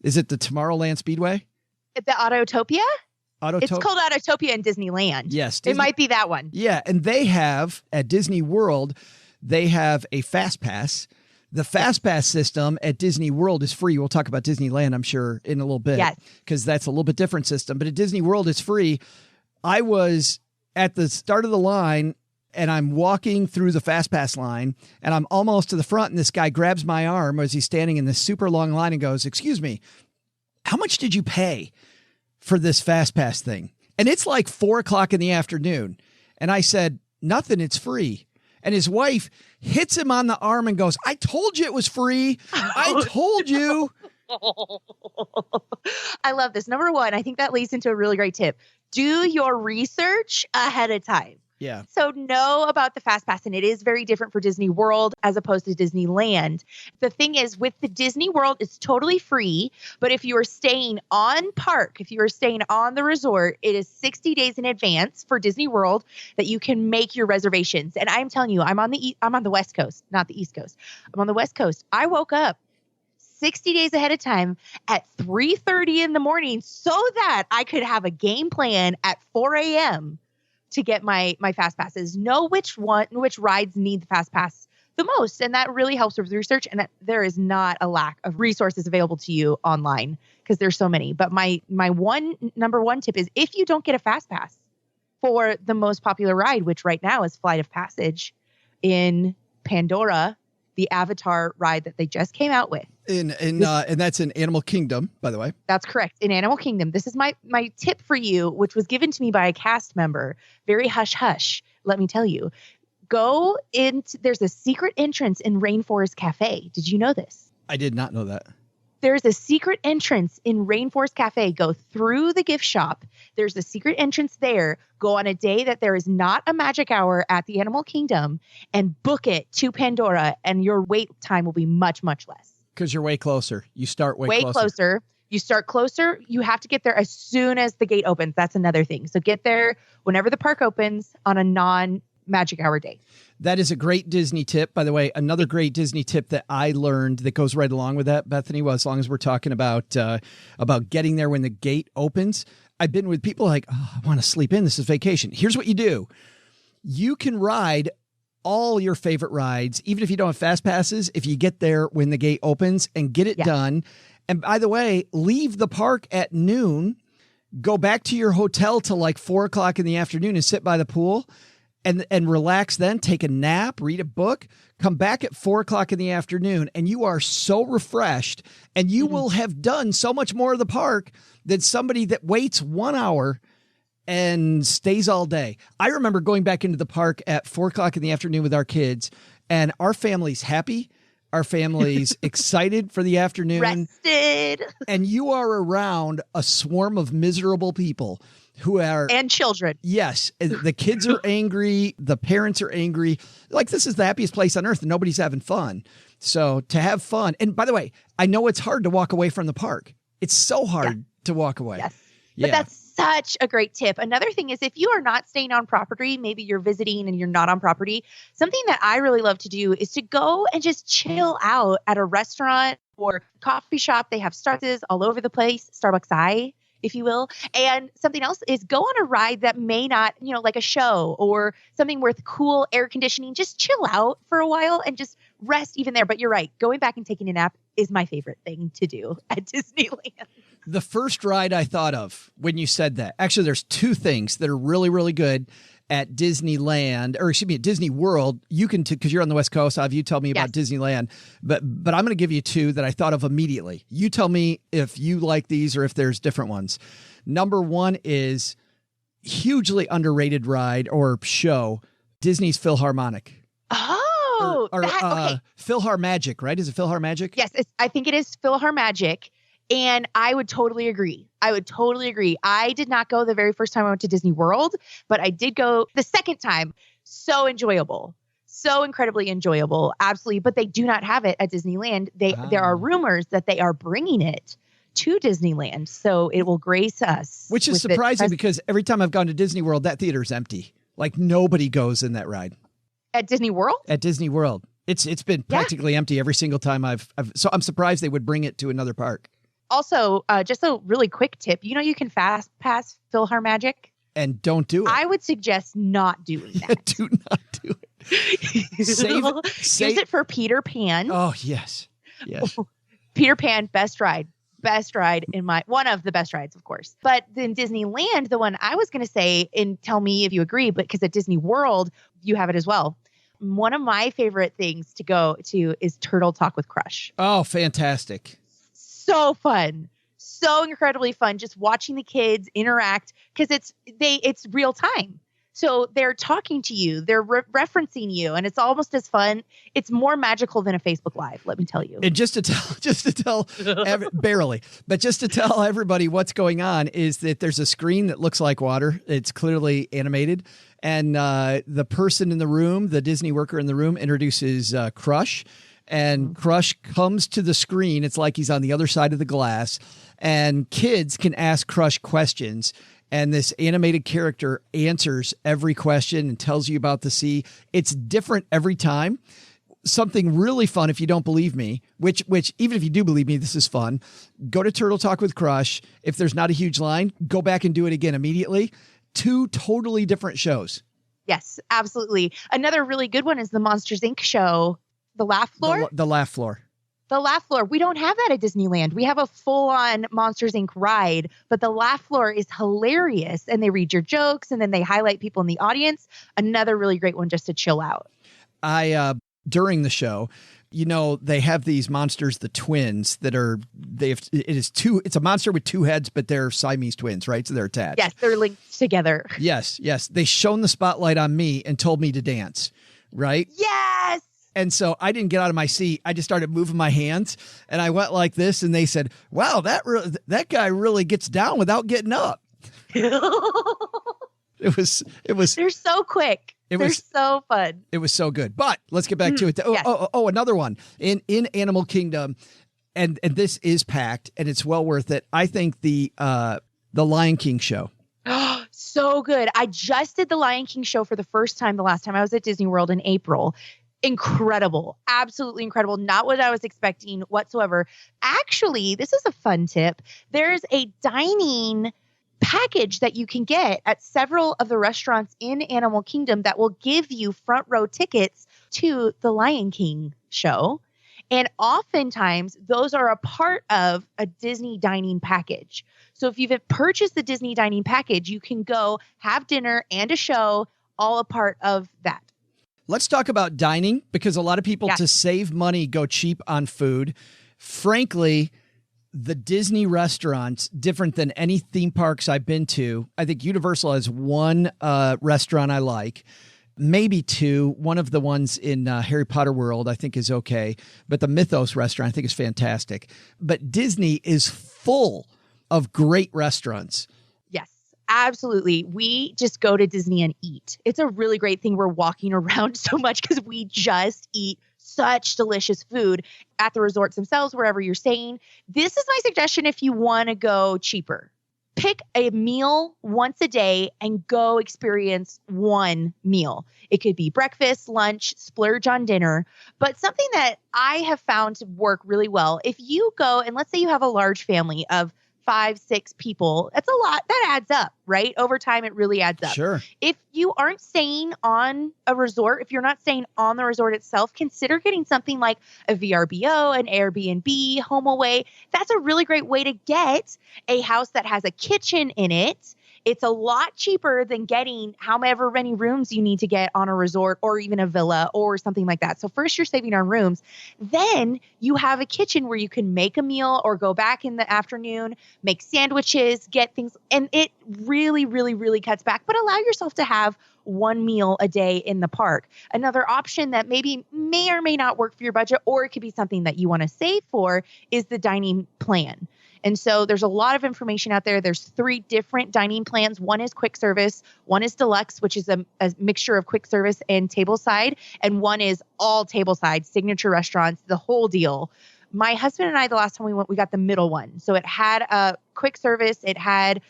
Is it the Tomorrowland Speedway? The Autotopia? It's Autotopia. called Autotopia in Disneyland. Yes. It might be that one. Yeah. And they have, at Disney World, they have a Fast Pass. The Fast Pass system at Disney World is free. We'll talk about Disneyland, I'm sure, in a little bit. Yes. Because that's a little bit different system. But at Disney World, it's free. I was at the start of the line, and I'm walking through the Fast Pass line, and I'm almost to the front, and this guy grabs my arm as he's standing in this super long line and goes, excuse me, how much did you pay for this Fast Pass thing? And it's like 4:00 in the afternoon. And I said, nothing, it's free. And his wife hits him on the arm and goes, I told you it was free. I told you. I love this. Number one, I think that leads into a really great tip. Do your research ahead of time. Yeah. So know about the Fast Pass, and it is very different for Disney World as opposed to Disneyland. The thing is, with the Disney World, it's totally free. But if you are staying on park, if you are staying on the resort, it is 60 days in advance for Disney World that you can make your reservations. And I'm telling you, I'm on the West Coast, not the East Coast. I'm on the West Coast. I woke up 60 days ahead of time at 3:30 in the morning so that I could have a game plan at 4 a.m. to get my Fast Passes, know which rides need the Fast Pass the most. And that really helps with research. And that there is not a lack of resources available to you online because there's so many. But my number one tip is if you don't get a Fast Pass for the most popular ride, which right now is Flight of Passage in Pandora, the Avatar ride that they just came out with, And that's in Animal Kingdom, by the way. That's correct. In Animal Kingdom. This is my tip for you, which was given to me by a cast member. Very hush hush, let me tell you. There's a secret entrance in Rainforest Cafe. Did you know this? I did not know that. There's a secret entrance in Rainforest Cafe. Go through the gift shop. There's a secret entrance there. Go on a day that there is not a magic hour at the Animal Kingdom and book it to Pandora, and your wait time will be much, much less. Because you're way closer. You start way closer. You start closer. You have to get there as soon as the gate opens. That's another thing. So get there whenever the park opens on a non-magic hour day. That is a great Disney tip. By the way, another great Disney tip that I learned that goes right along with that, Bethany, well, as long as we're talking about getting there when the gate opens. I've been with people like, I want to sleep in. This is vacation. Here's what you do. You can ride all your favorite rides, even if you don't have fast passes, if you get there when the gate opens and get it done. And by the way, leave the park at noon, go back to your hotel till like 4 o'clock in the afternoon and sit by the pool and relax then, take a nap, read a book, come back at 4 o'clock in the afternoon, and you are so refreshed, and you will have done so much more of the park than somebody that waits 1 hour and stays all day. I remember going back into the park at 4 o'clock in the afternoon with our kids, and our family's happy. Our family's excited for the afternoon. Rested. And you are around a swarm of miserable people who are... And children. Yes. The kids are angry. The parents are angry. Like, this is the happiest place on earth and nobody's having fun. So to have fun. And by the way, I know it's hard to walk away from the park. It's so hard to walk away. Yes. Yeah. But that's such a great tip. Another thing is, if you are not staying on property, maybe you're visiting and you're not on property, something that I really love to do is to go and just chill out at a restaurant or coffee shop. They have Starbucks all over the place, Starbucks Eye, if you will. And something else is go on a ride that may not, like a show or something with cool air conditioning. Just chill out for a while and just rest even there. But you're right. Going back and taking a nap is my favorite thing to do at Disneyland. The first ride I thought of when you said that, actually, there's two things that are really, really good at Disneyland, or excuse me, at Disney World. You can, because you're on the West Coast, I'll have you tell me about Disneyland, but I'm going to give you two that I thought of immediately. You tell me if you like these or if there's different ones. Number one is hugely underrated ride or show, Disney's Philharmonic. Oh, okay. PhilharMagic, right? Is it PhilharMagic? Yes, I think it is PhilharMagic. And I would totally agree. I did not go the very first time I went to Disney World, but I did go the second time. So enjoyable. So incredibly enjoyable. Absolutely. But they do not have it at Disneyland. There are rumors that they are bringing it to Disneyland. So it will grace us. Which is surprising because every time I've gone to Disney World, that theater is empty. Like nobody goes in that ride. At Disney World? At Disney World. It's been practically empty every single time so I'm surprised they would bring it to another park. Also, just a really quick tip. You can fast pass PhilharMagic. And don't do it. I would suggest not doing that. Do not do it. Use it for Peter Pan. Oh, yes. Yes. Peter Pan, best ride. Best ride one of the best rides, of course. But then Disneyland, the one I was going to say, and tell me if you agree, but because at Disney World, you have it as well. One of my favorite things to go to is Turtle Talk with Crush. Oh, fantastic. So fun. So incredibly fun. Just watching the kids interact because it's real time. So they're talking to you, they're referencing you, and it's almost as fun. It's more magical than a Facebook Live, let me tell you. And just to tell, barely, but just to tell everybody what's going on is that there's a screen that looks like water. It's clearly animated. And the person in the room, the Disney worker in the room, introduces Crush. And Crush comes to the screen. It's like he's on the other side of the glass. And kids can ask Crush questions. And this animated character answers every question and tells you about the sea. It's different every time. Something really fun, if you don't believe me, which even if you do believe me, this is fun. Go to Turtle Talk with Crush. If there's not a huge line, go back and do it again immediately. Two totally different shows. Yes, absolutely. Another really good one is the Monsters, Inc. show, The Laugh Floor. The Laugh Floor. The Laugh Floor. We don't have that at Disneyland. We have a full-on Monsters, Inc. ride, but the Laugh Floor is hilarious, and they read your jokes, and then they highlight people in the audience. Another really great one just to chill out. During the show, they have these monsters, the twins it's a monster with two heads, but they're Siamese twins, right? So they're attached. Yes, they're linked together. Yes. They shone the spotlight on me and told me to dance, right? Yes. And so I didn't get out of my seat. I just started moving my hands and I went like this and they said, wow, that guy really gets down without getting up. It was. They're so quick. They're so fun. It was so good. But let's get back to it. Yes. Another one in Animal Kingdom, and this is packed and it's well worth it. I think the Lion King show. So good. I just did the Lion King show for the first time the last time I was at Disney World in April. Incredible. Absolutely incredible. Not what I was expecting whatsoever. Actually, this is a fun tip. There's a dining package that you can get at several of the restaurants in Animal Kingdom that will give you front row tickets to the Lion King show. And oftentimes those are a part of a Disney dining package. So if you've purchased the Disney dining package, you can go have dinner and a show, all a part of that. Let's talk about dining, because a lot of people to save money go cheap on food. Frankly, the Disney restaurants, different than any theme parks I've been to. I think Universal has one restaurant I like, maybe two. One of the ones in Harry Potter World I think is okay, but the Mythos restaurant I think is fantastic. But Disney is full of great restaurants. Yes, absolutely. We just go to Disney and eat. It's a really great thing. We're walking around so much because we just eat such delicious food at the resorts themselves, wherever you're staying. This is my suggestion if you want to go cheaper. Pick a meal once a day and go experience one meal. It could be breakfast, lunch, splurge on dinner, but something that I have found to work really well. If you go and let's say you have a large family of 5-6 people, that's a lot. That adds up, right? Over time, it really adds up. Sure. If you aren't staying on a resort, if you're not staying on the resort itself, consider getting something like a VRBO, an Airbnb, HomeAway. That's a really great way to get a house that has a kitchen in it. It's a lot cheaper than getting however many rooms you need to get on a resort or even a villa or something like that. So first you're saving on rooms. Then you have a kitchen where you can make a meal or go back in the afternoon, make sandwiches, get things. And it really, really, really cuts back. But allow yourself to have one meal a day in the park. Another option that maybe may or may not work for your budget, or it could be something that you want to save for, is the dining plan. And so there's a lot of information out there. There's 3 different dining plans. One is quick service. One is deluxe, which is a mixture of quick service and tableside. And one is all tableside, signature restaurants, the whole deal. My husband and I, the last time we went, we got the middle one. So it had a quick service, it had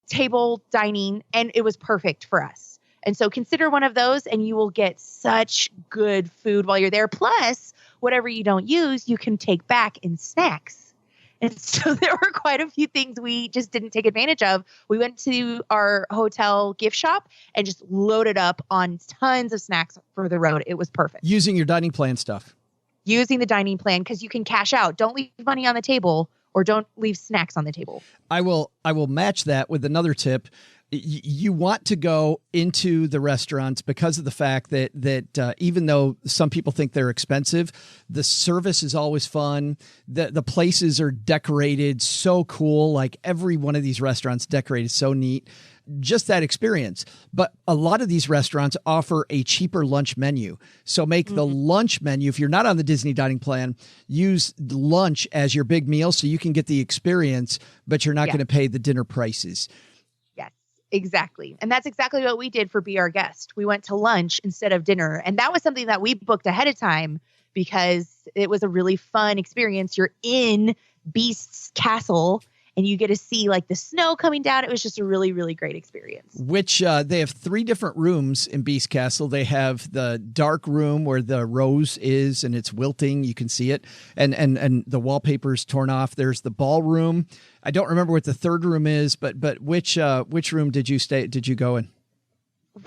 table dining, and it was perfect for us. And so consider one of those and you will get such good food while you're there. Plus, whatever you don't use, you can take back in snacks. And so there were quite a few things we just didn't take advantage of. We went to our hotel gift shop and just loaded up on tons of snacks for the road. It was perfect. Using your dining plan stuff. Using the dining plan because you can cash out. Don't leave money on the table or don't leave snacks on the table. I will match that with another tip. You want to go into the restaurants because of the fact that even though some people think they're expensive, the service is always fun. The places are decorated so cool. Like every one of these restaurants decorated so neat. Just that experience. But a lot of these restaurants offer a cheaper lunch menu. So make the lunch menu, if you're not on the Disney dining plan, use lunch as your big meal so you can get the experience, but you're not going to pay the dinner prices. Exactly. And that's exactly what we did for Be Our Guest. We went to lunch instead of dinner. And that was something that we booked ahead of time because it was a really fun experience. You're in Beast's castle and you get to see like the snow coming down. It was just a really, really great experience. Which they have 3 different rooms in Beast Castle. They have the dark room where the rose is and it's wilting. You can see it. And the wallpaper's torn off. There's the ballroom. I don't remember what the 3rd room is, but which room did you go in?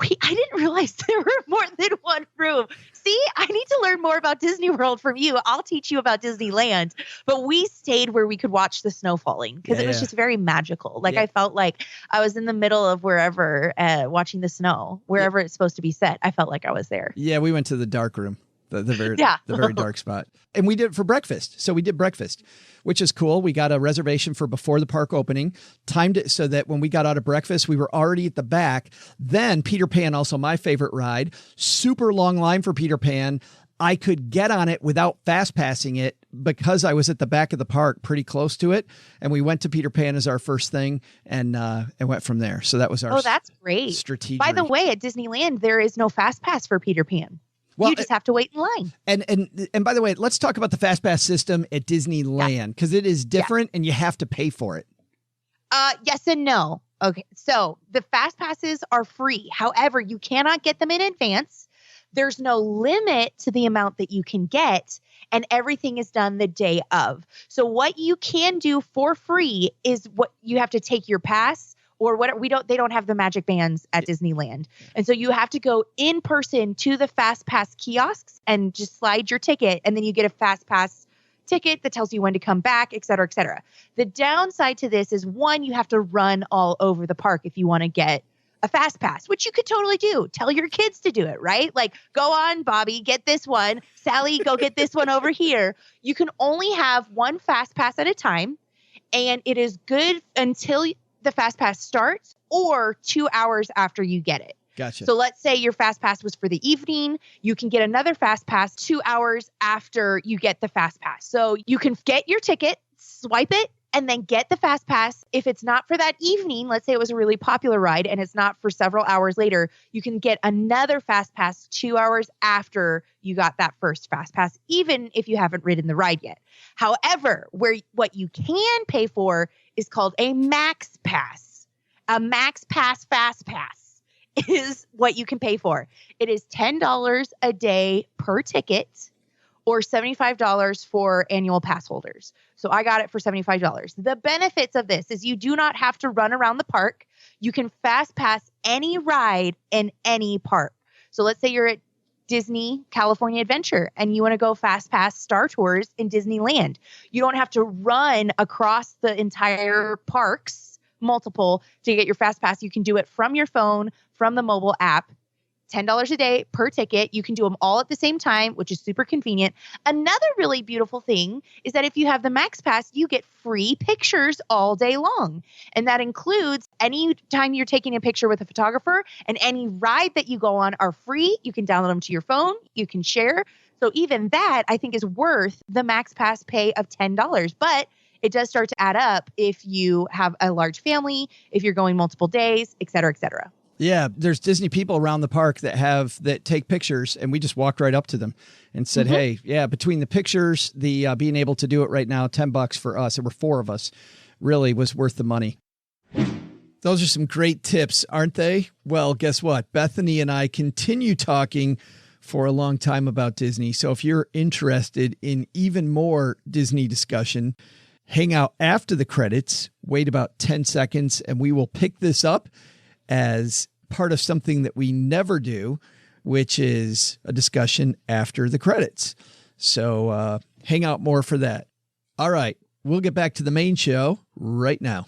I didn't realize there were more than one room. See, I need to learn more about Disney World from you. I'll teach you about Disneyland. But we stayed where we could watch the snow falling because it was just very magical. Like I felt like I was in the middle of wherever watching the snow, wherever it's supposed to be set. I felt like I was there. Yeah, we went to the dark room. the very dark spot. And we did it for breakfast. So we did breakfast, which is cool. We got a reservation for before the park opening, timed it so that when we got out of breakfast, we were already at the back. Then Peter Pan, also my favorite ride, super long line for Peter Pan. I could get on it without fast passing it because I was at the back of the park pretty close to it. And we went to Peter Pan as our first thing and went from there. So that was our that's great. Strategic. By the way, at Disneyland, there is no fast pass for Peter Pan. Well, you just have to wait in line. And by the way, let's talk about the fast pass system at Disneyland because it is different and you have to pay for it. Yes and no. Okay. So the fast passes are free. However, you cannot get them in advance. There's no limit to the amount that you can get, and everything is done the day of. So what you can do for free is what you have to take your pass or what they don't have the magic bands at Disneyland. And so you have to go in person to the fast pass kiosks and just slide your ticket. And then you get a fast pass ticket that tells you when to come back, et cetera, et cetera. The downside to this is one, you have to run all over the park if you want to get a fast pass, which you could totally do. Tell your kids to do it, right? Like, go on, Bobby, get this one. Sally, go get this one over here. You can only have one fast pass at a time, and it is good until the fast pass starts or 2 hours after you get it. Gotcha. So let's say your fast pass was for the evening. You can get another fast pass 2 hours after you get the fast pass. So you can get your ticket, swipe it, and then get the fast pass. If it's not for that evening, let's say it was a really popular ride and it's not for several hours later, you can get another fast pass 2 hours after you got that first fast pass, even if you haven't ridden the ride yet. However, what you can pay for is called a max pass. A max pass fast pass is what you can pay for. It is $10 a day per ticket, or $75 for annual pass holders. So I got it for $75. The benefits of this is you do not have to run around the park. You can fast pass any ride in any park. So let's say you're at Disney California Adventure and you want to go fast pass Star Tours in Disneyland. You don't have to run across the entire parks, multiple, to get your fast pass. You can do it from your phone, from the mobile app. $10 a day per ticket. You can do them all at the same time, which is super convenient. Another really beautiful thing is that if you have the Max Pass, you get free pictures all day long. And that includes any time you're taking a picture with a photographer, and any ride that you go on are free. You can download them to your phone. You can share. So even that, I think, is worth the Max Pass pay of $10. But it does start to add up if you have a large family, if you're going multiple days, et cetera, et cetera. Yeah, there's Disney people around the park that take pictures, and we just walked right up to them and said, hey, yeah, between the pictures, the being able to do it right now, $10 for us, there were 4 of us, really was worth the money. Those are some great tips, aren't they? Well, guess what? Bethany and I continue talking for a long time about Disney. So if you're interested in even more Disney discussion, hang out after the credits, wait about 10 seconds, and we will pick this up as part of something that we never do, which is a discussion after the credits. So hang out more for that. All right, we'll get back to the main show right now.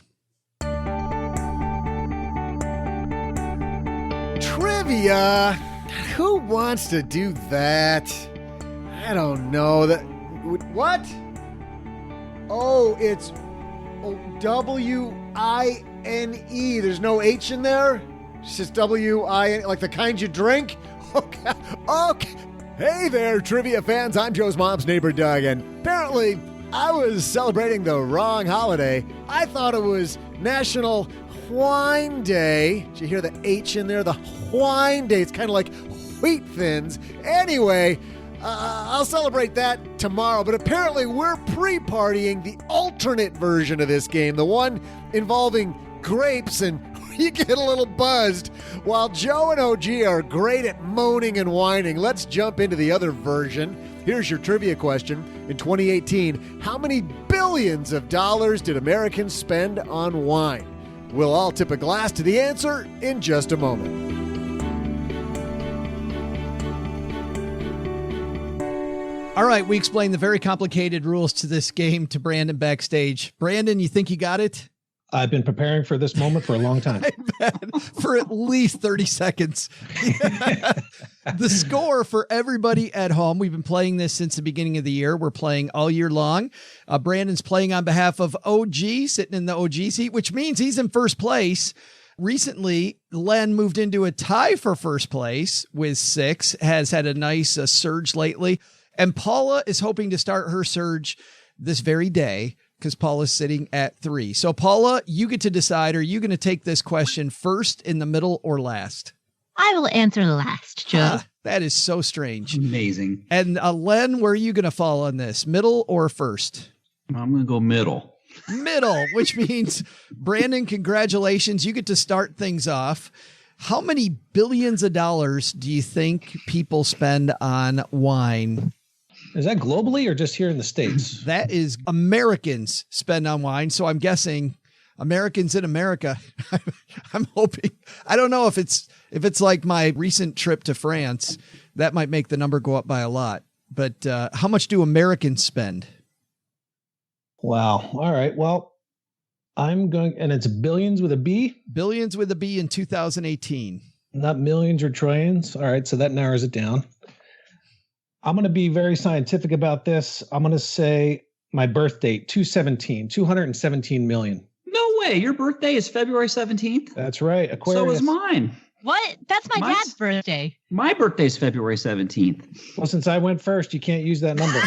Trivia? Who wants to do that? I don't know. What? Oh, it's W-I-N-E. There's no H in there? It's just W-I-N, like the kind you drink? Okay. Hey there, trivia fans. I'm Joe's mom's neighbor, Doug, and apparently I was celebrating the wrong holiday. I thought it was National Wine Day. Did you hear the H in there? The Wine Day. It's kind of like wheat thins. Anyway, I'll celebrate that tomorrow, but apparently we're pre-partying the alternate version of this game, the one involving grapes, and you get a little buzzed. While Joe and OG are great at moaning and whining, let's jump into the other version. Here's your trivia question. In 2018, how many billions of dollars did Americans spend on wine? We'll all tip a glass to the answer in just a moment. All right, we explained the very complicated rules to this game to Brandon backstage. Brandon, you think you got it? I've been preparing for this moment for a long time. For at least 30 seconds. The score for everybody at home. We've been playing this since the beginning of the year. We're playing all year long. Brandon's playing on behalf of OG, sitting in the OG seat, which means he's in first place. Recently, Len moved into a tie for first place with 6, has had a nice surge lately. And Paula is hoping to start her surge this very day because Paula's sitting at 3. So Paula, you get to decide, are you going to take this question first, in the middle, or last? I will answer last, Joe. That is so strange. Amazing. And Len, where are you going to fall on this? Middle or first? I'm going to go middle. Middle, which means, Brandon, congratulations. You get to start things off. How many billions of dollars do you think people spend on wine? Is that globally or just here in the States? That is Americans spend on wine. So I'm guessing Americans in America. I'm hoping. I don't know if it's like my recent trip to France. That might make the number go up by a lot. But how much do Americans spend? Wow. All right. Well, I'm going, and it's billions with a B? Billions with a B in 2018. Not millions or trillions. All right. So that narrows it down. I'm going to be very scientific about this. I'm going to say my birth date, 217 million. No way. Your birthday is February 17th? That's right. Aquarius. So is mine. What? That's my dad's birthday. My birthday is February 17th. Well, since I went first, you can't use that number.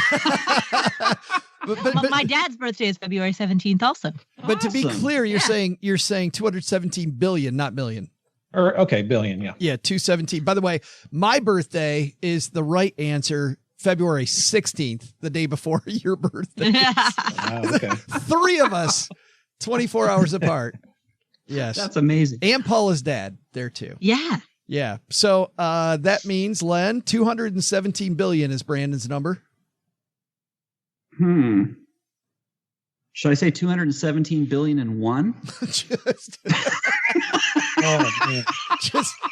But my dad's birthday is February 17th also. But to be clear, you're saying 217 billion, not million. Or okay, billion, yeah. Yeah, 217. By the way, my birthday is the right answer, February 16th, the day before your birthday. Okay. 3 of us, 24 hours apart. Yes. That's amazing. And Paula's dad there too. Yeah. Yeah. So that means, Len, 217 billion is Brandon's number. Should I say 217 billion and 1? Oh, man.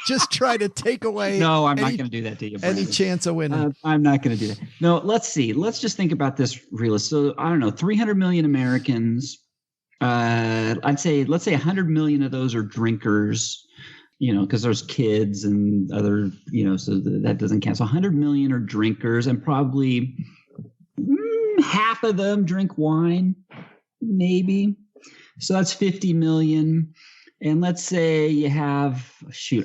Just try to take away. No, I'm not going to do that to you, Brandon. Any chance of winning. I'm not going to do that. No, let's see. Let's just think about this realist. So I don't know, 300 million Americans. Let's say 100 million of those are drinkers, because there's kids and other, so that doesn't count. So 100 million are drinkers, and probably half of them drink wine, maybe. So that's 50 million. And let's say you have,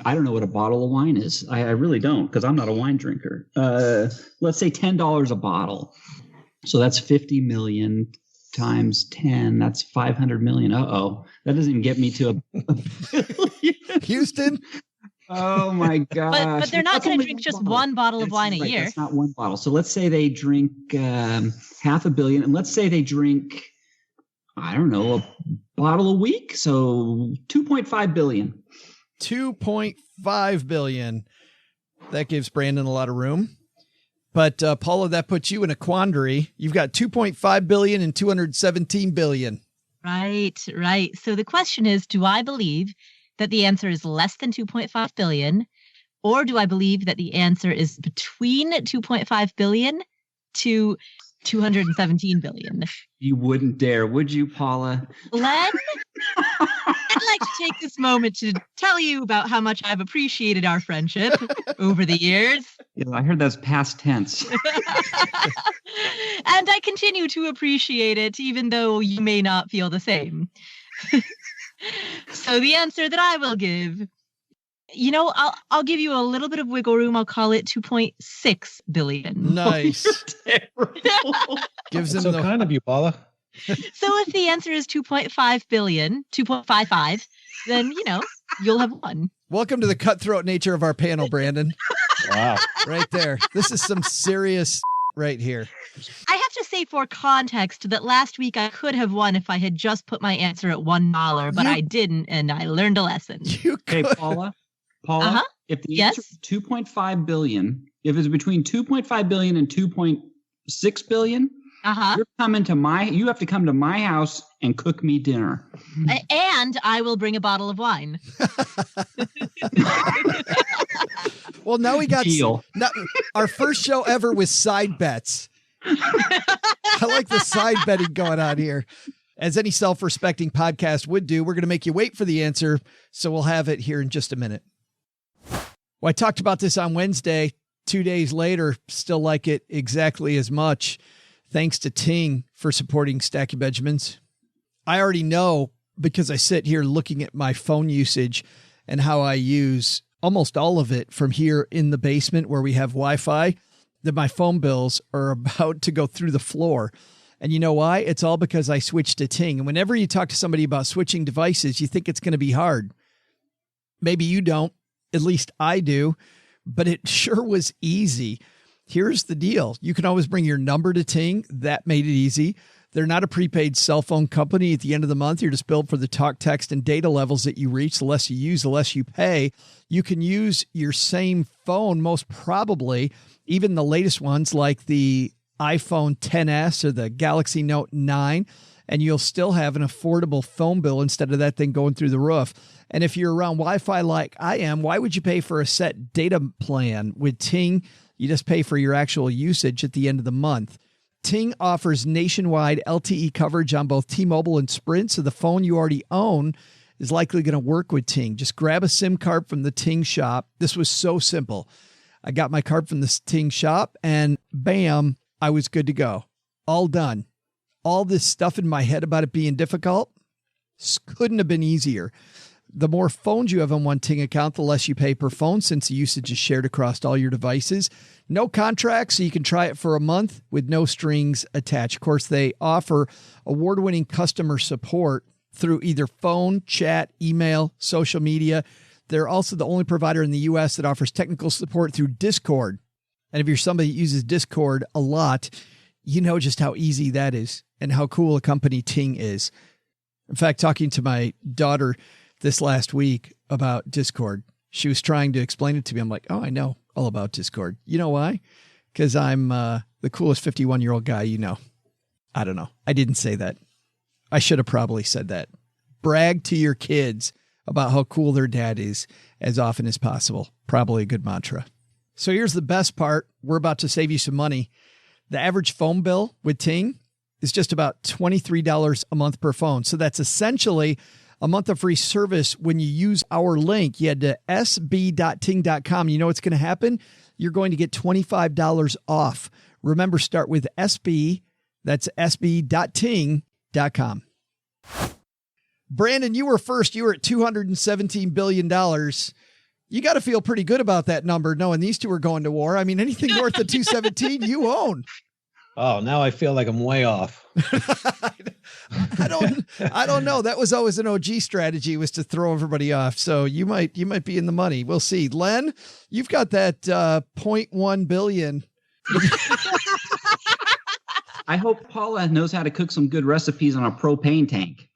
I don't know what a bottle of wine is. I really don't, because I'm not a wine drinker. Let's say $10 a bottle. So that's 50 million times 10. That's 500 million. Uh-oh. That doesn't even get me to a billion. Houston. Oh my gosh. But they're not going to drink just one bottle of wine a year. That's not one bottle. So let's say they drink half a billion, and let's say they drink, I don't know, a bottle a week. So 2.5 billion. 2.5 billion. That gives Brandon a lot of room. But Paula, that puts you in a quandary. You've got 2.5 billion and 217 billion. Right. So the question is, do I believe that the answer is less than 2.5 billion, or do I believe that the answer is between 2.5 billion to 217 billion? You wouldn't dare, would you, Paula? Len, I'd like to take this moment to tell you about how much I've appreciated our friendship over the years. Yeah, I heard that's past tense. And I continue to appreciate it, even though you may not feel the same. So the answer that I will give, I'll give you a little bit of wiggle room. I'll call it 2.6 billion. Nice. Gives them so kind of you, Paula. So if the answer is 2.5 billion, 2.55, then, you'll have won. Welcome to the cutthroat nature of our panel, Brandon. Wow. Right there. This is some serious right here. I have to say, for context, that last week I could have won if I had just put my answer at $1, but I didn't, and I learned a lesson. Hey, Paula, if the answer is 2.5 billion, if it's between 2.5 billion and 2.6 billion, you have to come to my house and cook me dinner. And I will bring a bottle of wine. Well, now we got our first show ever with side bets. I like the side betting going on here. As any self-respecting podcast would do, we're going to make you wait for the answer, so we'll have it here in just a minute. Well, I talked about this on Wednesday. 2 days later, still like it exactly as much. Thanks to Ting for supporting Stacky Benjamins. I already know because I sit here looking at my phone usage and how I use almost all of it from here in the basement where we have Wi-Fi, that my phone bills are about to go through the floor. And you know why? It's all because I switched to Ting. And whenever you talk to somebody about switching devices, you think it's going to be hard. Maybe you don't. At least I do. But it sure was easy. Here's the deal. You can always bring your number to Ting. That made it easy. They're not a prepaid cell phone company. At the end of the month, you're just billed for the talk, text, and data levels that you reach. The less you use, the less you pay. You can use your same phone, most probably, even the latest ones like the iPhone XS or the Galaxy Note 9, and you'll still have an affordable phone bill instead of that thing going through the roof. And if you're around Wi-Fi like I am, why would you pay for a set data plan? With Ting, you just pay for your actual usage at the end of the month. Ting offers nationwide LTE coverage on both T-Mobile and Sprint, so the phone you already own is likely going to work with Ting. Just grab a SIM card from the Ting shop. This was so simple. I got my card from the Ting shop, and bam, I was good to go. All done. All this stuff in my head about it being difficult couldn't have been easier. The more phones you have on one Ting account, the less you pay per phone since the usage is shared across all your devices. No contract, so you can try it for a month with no strings attached. Of course, they offer award-winning customer support through either phone, chat, email, social media. They're also the only provider in the U.S. that offers technical support through Discord. And if you're somebody that uses Discord a lot, you know just how easy that is and how cool a company Ting is. In fact, talking to my daughter this last week about Discord, she was trying to explain it to me. I'm like, oh, I know all about Discord. You know why? Because I'm the coolest 51-year-old guy you know. I don't know. I didn't say that. I should have probably said that. Brag to your kids about how cool their dad is as often as possible. Probably a good mantra. So here's the best part. We're about to save you some money. The average phone bill with Ting is just about $23 a month per phone. So that's essentially a month of free service when you use our link. You head to sb.ting.com. You know what's going to happen? You're going to get $25 off. Remember, start with SB. That's sb.ting.com. Brandon, you were first. You were at $217 billion. You got to feel pretty good about that number, knowing these two are going to war. I mean, anything north of 217, you own. Oh, now I feel like I'm way off. I don't know. That was always an OG strategy, was to throw everybody off. So you might be in the money. We'll see. Len, you've got that 0.1 billion. I hope Paula knows how to cook some good recipes on a propane tank.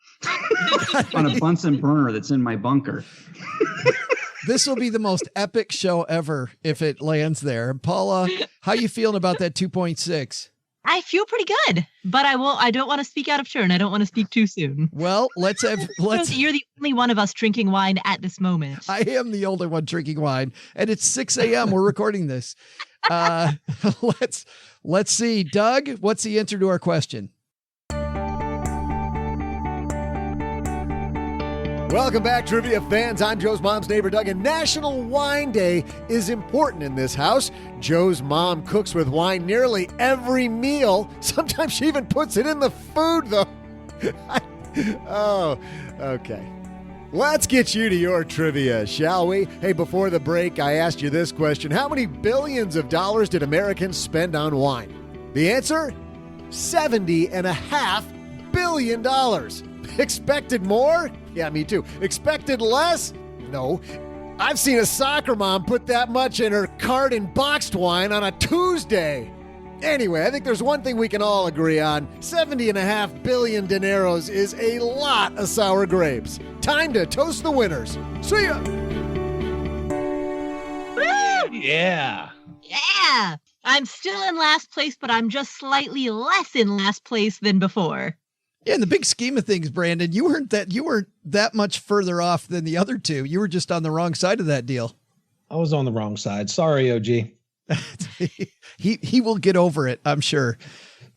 On a Bunsen burner that's in my bunker. This will be the most epic show ever if it lands there. Paula, how you feeling about that 2.6? I feel pretty good, but I don't want to speak out of turn. I don't want to speak too soon. Well, you're the only one of us drinking wine at this moment. I am the older one drinking wine, and it's 6 a.m. We're recording this. Let's see. Doug, what's the answer to our question? Welcome back, trivia fans. I'm Joe's mom's neighbor, Doug, and National Wine Day is important in this house. Joe's mom cooks with wine nearly every meal. Sometimes she even puts it in the food, though. Oh, okay. Let's get you to your trivia, shall we? Hey, before the break, I asked you this question. How many billions of dollars did Americans spend on wine? The answer? $70.5 billion. Expected more? Yeah, me too. Expected less? No. I've seen a soccer mom put that much in her cart in boxed wine on a Tuesday. Anyway, I think there's one thing we can all agree on. 70.5 billion dineros is a lot of sour grapes. Time to toast the winners. See ya! Woo! Yeah. Yeah! I'm still in last place, but I'm just slightly less in last place than before. Yeah, in the big scheme of things, Brandon, you weren't that much further off than the other two. You were just on the wrong side of that deal. I was on the wrong side. Sorry, OG. He will get over it, I'm sure.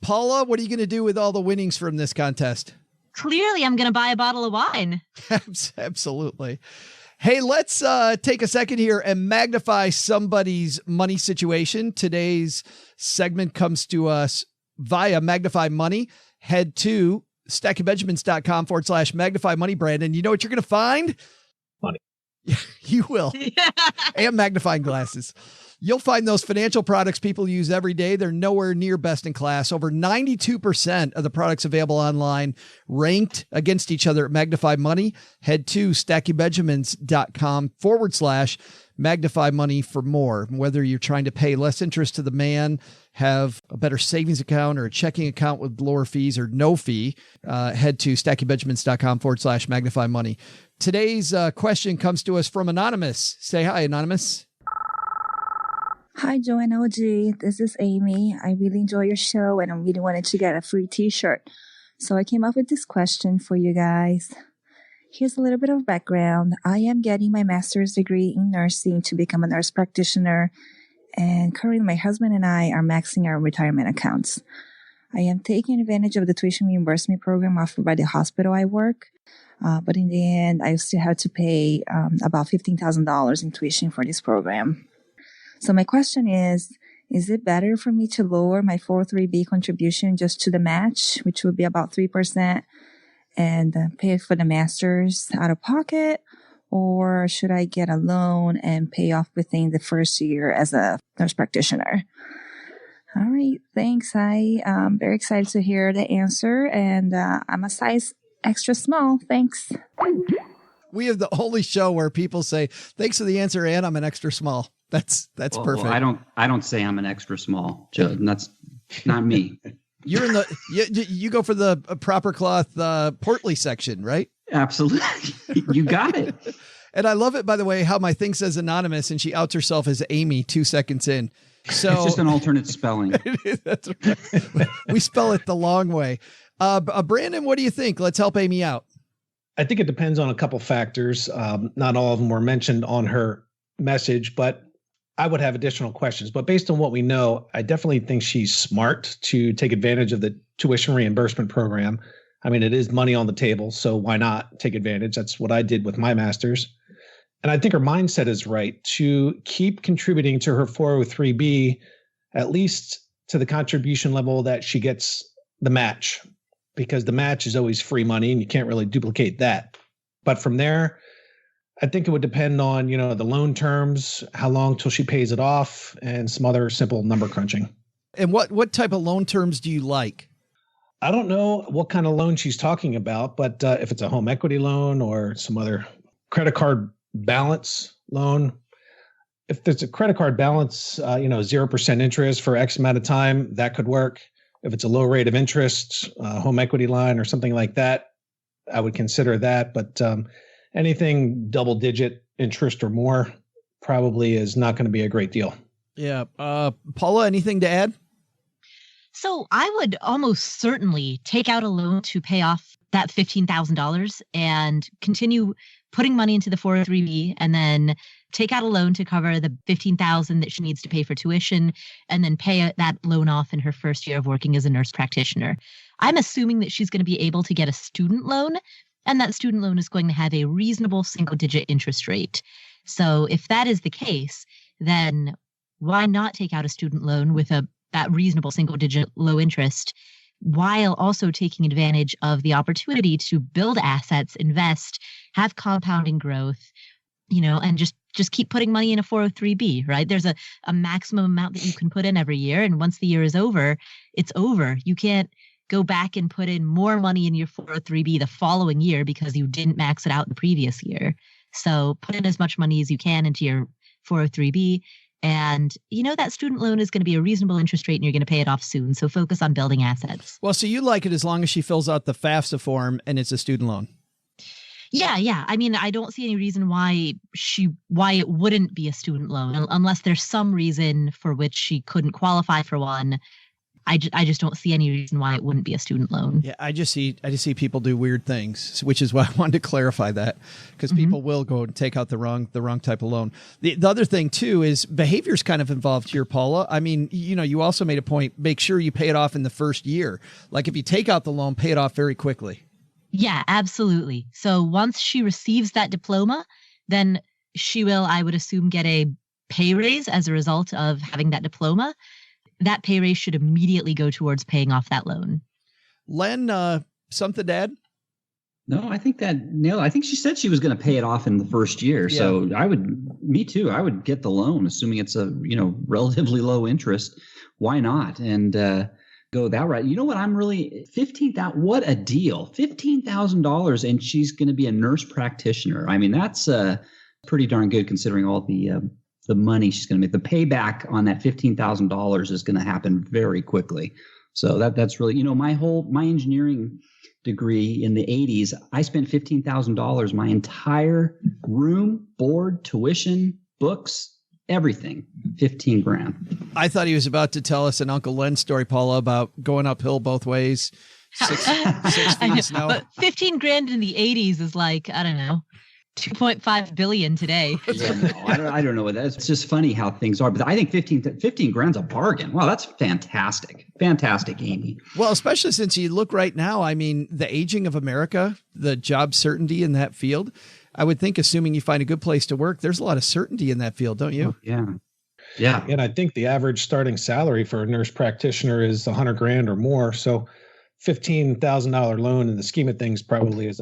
Paula, what are you going to do with all the winnings from this contest? clearly I'm going to buy a bottle of wine. Absolutely. Hey, let's take a second here and magnify somebody's money situation. Today's segment comes to us via Magnify Money. Head to stackingbenjamins.com/magnify money, Brandon. You know what you're going to find? Money. You will. And magnifying glasses. You'll find those financial products people use every day. They're nowhere near best in class. Over 92% of the products available online ranked against each other at Magnify Money. Head to stackingbenjamins.com/magnify money for more. Whether you're trying to pay less interest to the man, have a better savings account or a checking account with lower fees or no fee, head to stackingbenjamins.com/magnify money. Today's question comes to us from Anonymous. Say hi, Anonymous. Hi, Joe and OG. This is Amy. I really enjoy your show and I really wanted to get a free t-shirt. So I came up with this question for you guys. Here's a little bit of background. I am getting my master's degree in nursing to become a nurse practitioner. And currently my husband and I are maxing our retirement accounts. I am taking advantage of the tuition reimbursement program offered by the hospital I work. But in the end, I still have to pay about $15,000 in tuition for this program. So my question is it better for me to lower my 403B contribution just to the match, which would be about 3%, and pay for the master's out of pocket? Or should I get a loan and pay off within the first year as a nurse practitioner? All right, thanks. I'm very excited to hear the answer, and I'm a size extra small. Thanks. We have the only show where people say, thanks for the answer, and I'm an extra small. That's perfect. Well, I don't say I'm an extra small, Joe. And that's not me. You're in the you go for the proper cloth portly section, right? Absolutely. You got it. And I love it, by the way, how my thing says Anonymous and she outs herself as Amy 2 seconds in. So it's just an alternate spelling. That's right. We spell it the long way. Brandon, what do you think? Let's help Amy out. I think it depends on a couple factors. Not all of them were mentioned on her message, but I would have additional questions. But based on what we know, I definitely think she's smart to take advantage of the tuition reimbursement program. I mean, it is money on the table, so why not take advantage? That's what I did with my master's. And I think her mindset is right to keep contributing to her 403B, at least to the contribution level that she gets the match, because the match is always free money and you can't really duplicate that. But from there, I think it would depend on, the loan terms, how long till she pays it off, and some other simple number crunching. And what type of loan terms do you like? I don't know what kind of loan she's talking about, but if it's a home equity loan or some other credit card balance loan, if there's a credit card balance, 0% interest for X amount of time, that could work. If it's a low rate of interest, home equity line or something like that, I would consider that. But anything double digit interest or more probably is not going to be a great deal. Yeah. Paula, anything to add? So I would almost certainly take out a loan to pay off that $15,000 and continue putting money into the 403B, and then take out a loan to cover the $15,000 that she needs to pay for tuition, and then pay that loan off in her first year of working as a nurse practitioner. I'm assuming that she's going to be able to get a student loan, and that student loan is going to have a reasonable single-digit interest rate. So if that is the case, then why not take out a student loan with that reasonable single-digit low interest, while also taking advantage of the opportunity to build assets, invest, have compounding growth, and just keep putting money in a 403B, right? There's a maximum amount that you can put in every year. And once the year is over, it's over. You can't go back and put in more money in your 403B the following year because you didn't max it out the previous year. So put in as much money as you can into your 403B. And that student loan is going to be a reasonable interest rate and you're going to pay it off soon. So focus on building assets. Well, so you like it as long as she fills out the FAFSA form and it's a student loan. Yeah. I mean, I don't see any reason why it wouldn't be a student loan unless there's some reason for which she couldn't qualify for one. I just don't see any reason why it wouldn't be a student loan. Yeah, I just see people do weird things, which is why I wanted to clarify that, because people will go and take out the wrong type of loan. The other thing too is behavior's kind of involved here, Paula. I mean, you also made a point, make sure you pay it off in the first year. Like if you take out the loan, pay it off very quickly. Yeah, absolutely. So once she receives that diploma, then she will, I would assume, get a pay raise as a result of having that diploma. That pay raise should immediately go towards paying off that loan. Len, something to add? No, I think that nailed. I think she said she was going to pay it off in the first year. Yeah. So me too. I would get the loan, assuming it's a relatively low interest. Why not? And go that route. You know what? I'm really what a deal! $15,000, and she's going to be a nurse practitioner. I mean, that's pretty darn good considering all the money she's going to make. The payback on that $15,000 is going to happen very quickly. So that's really my engineering degree in the 80s, I spent $15,000, my entire room, board, tuition, books, everything, 15 grand. I thought he was about to tell us an Uncle Len story, Paula, about going uphill both ways. 6 feet of snow. But 15 grand in the 80s is like, I don't know, 2.5 billion today. Yeah, no, I don't know what that is. It's just funny how things are. But I think 15 grand's a bargain. Wow, that's fantastic. Fantastic, Amy. Well, especially since you look right now, I mean, the aging of America, the job certainty in that field, I would think, assuming you find a good place to work, there's a lot of certainty in that field, don't you? Oh, yeah. Yeah. And I think the average starting salary for a nurse practitioner is 100 grand or more. So $15,000 loan in the scheme of things probably is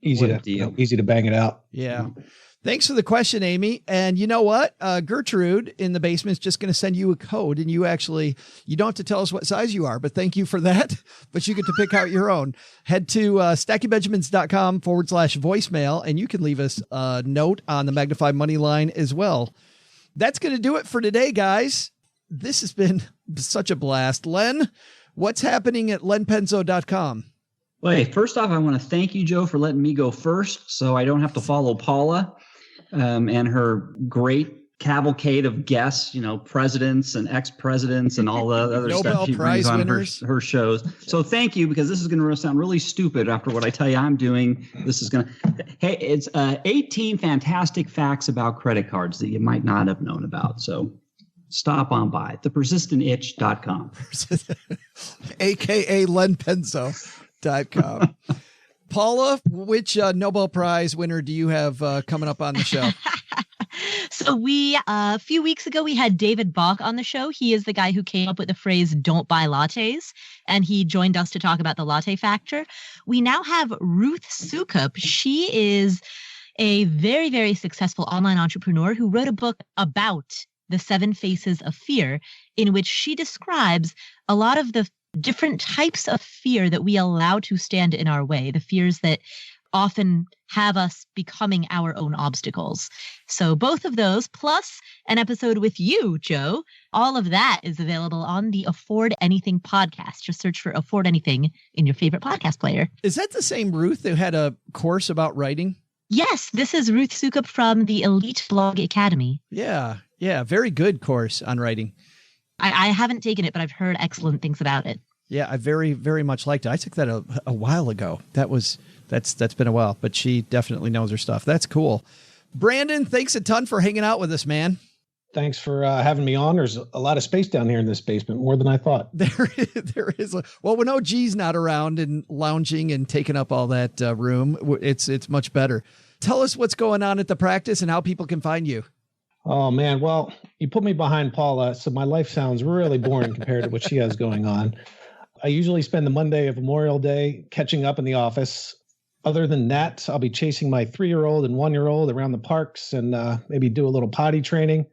easy to bang it out. Yeah. Thanks for the question, Amy. And you know what? Gertrude in the basement is just going to send you a code, and you don't have to tell us what size you are, but thank you for that. But you get to pick out your own. Head to stackingbenjamins.com/voicemail, and you can leave us a note on the Magnified Money line as well. That's going to do it for today, guys. This has been such a blast. Len, what's happening at lenpenzo.com? Well, hey, first off, I want to thank you, Joe, for letting me go first so I don't have to follow Paula and her great cavalcade of guests, presidents and ex-presidents and all the other stuff she brings on her shows. So thank you, because this is going to sound really stupid after what I tell you I'm doing. This is going to – hey, it's 18 fantastic facts about credit cards that you might not have known about. So stop on by. thepersistentitch.com. A.K.A. Len Penzo.com. Paula, which Nobel Prize winner do you have coming up on the show? So a few weeks ago, we had David Bach on the show. He is the guy who came up with the phrase "don't buy lattes," and he joined us to talk about the latte factor. We now have Ruth Soukup. She is a very, very successful online entrepreneur who wrote a book about the 7 faces of fear, in which she describes a lot of the different types of fear that we allow to stand in our way, the fears that often have us becoming our own obstacles. So both of those, plus an episode with you, Joe, all of that is available on the Afford Anything podcast. Just search for Afford Anything in your favorite podcast player. Is that the same Ruth who had a course about writing? Yes, this is Ruth Soukup from the Elite Blog Academy. Yeah, very good course on writing. I haven't taken it, but I've heard excellent things about it. Yeah, I very, very much liked it. I took that a while ago. That's been a while, but she definitely knows her stuff. That's cool. Brandon, thanks a ton for hanging out with us, man. Thanks for having me on. There's a lot of space down here in this basement, more than I thought. There is. Well, when OG's not around and lounging and taking up all that room, it's much better. Tell us what's going on at the practice and how people can find you. Oh, man. Well, you put me behind Paula, so my life sounds really boring compared to what she has going on. I usually spend the Monday of Memorial Day catching up in the office. Other than that, I'll be chasing my 3-year-old and 1-year-old around the parks and maybe do a little potty training.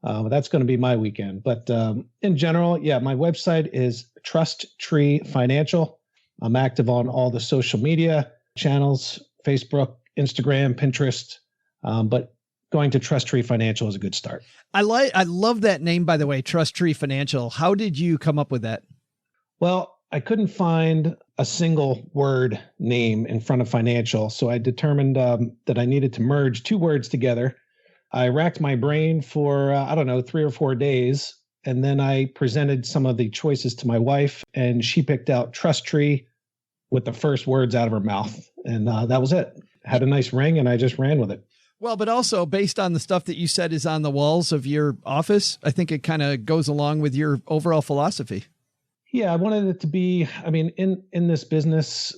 That's going to be my weekend. But in general, my website is TrustTree Financial. I'm active on all the social media channels, Facebook, Instagram, Pinterest. But going to TrustTree Financial is a good start. I love that name, by the way, TrustTree Financial. How did you come up with that? Well, I couldn't find a single word name in front of financial, so I determined that I needed to merge 2 words together. I racked my brain for, 3 or 4 days, and then I presented some of the choices to my wife, and she picked out TrustTree with the first words out of her mouth, and that was it. Had a nice ring, and I just ran with it. Well, but also based on the stuff that you said is on the walls of your office, I think it kind of goes along with your overall philosophy. Yeah, I wanted it to be, in this business,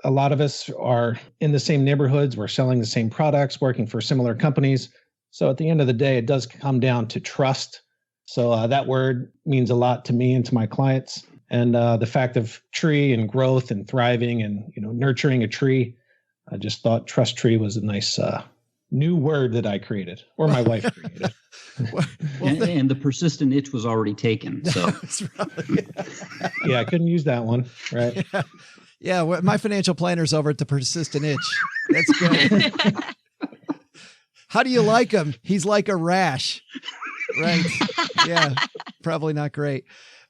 A lot of us are in the same neighborhoods. We're selling the same products, working for similar companies. So at the end of the day, it does come down to trust. So that word means a lot to me and to my clients. And the fact of tree and growth and thriving and, nurturing a tree, I just thought TrustTree was a nice new word that I created, or my wife created. And the persistent itch was already taken. So yeah, I couldn't use that one. Right. Yeah. My financial planner's over at the persistent itch. That's good. How do you like him? He's like a rash. Right. Yeah. Probably not great.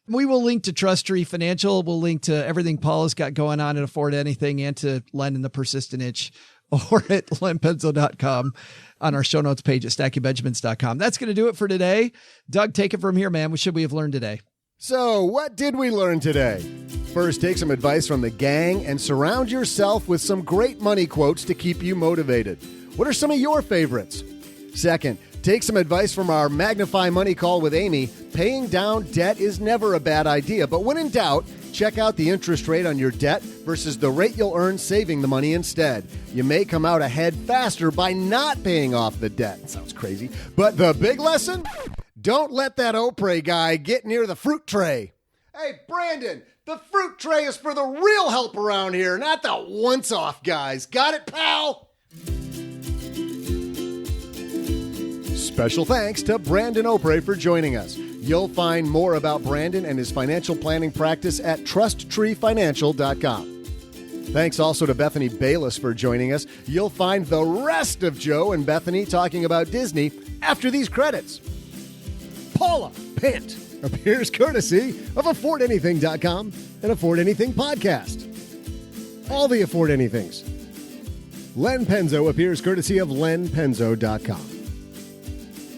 We will link to TrustTree Financial. We'll link to everything Paula's got going on at Afford Anything and to Len and the Persistent Itch or at lenpenzo.com on our show notes page at stackingbenjamins.com. That's going to do it for today. Doug, take it from here, man. What should we have learned today? So, what did we learn today? First, take some advice from the gang and surround yourself with some great money quotes to keep you motivated. What are some of your favorites? Second, take some advice from our Magnify Money call with Amy. Paying down debt is never a bad idea, but when in doubt, check out the interest rate on your debt versus the rate you'll earn saving the money instead. You may come out ahead faster by not paying off the debt. Sounds crazy. But the big lesson? Don't let that Opre guy get near the fruit tray. Hey, Brandon, the fruit tray is for the real help around here, not the once-off guys. Got it, pal? Special thanks to Brandon Opre for joining us. You'll find more about Brandon and his financial planning practice at TrustTreeFinancial.com. Thanks also to Bethany Bayless for joining us. You'll find the rest of Joe and Bethany talking about Disney after these credits. Paula Pant appears courtesy of AffordAnything.com and Afford Anything Podcast. All the Afford Anythings. Len Penzo appears courtesy of LenPenzo.com.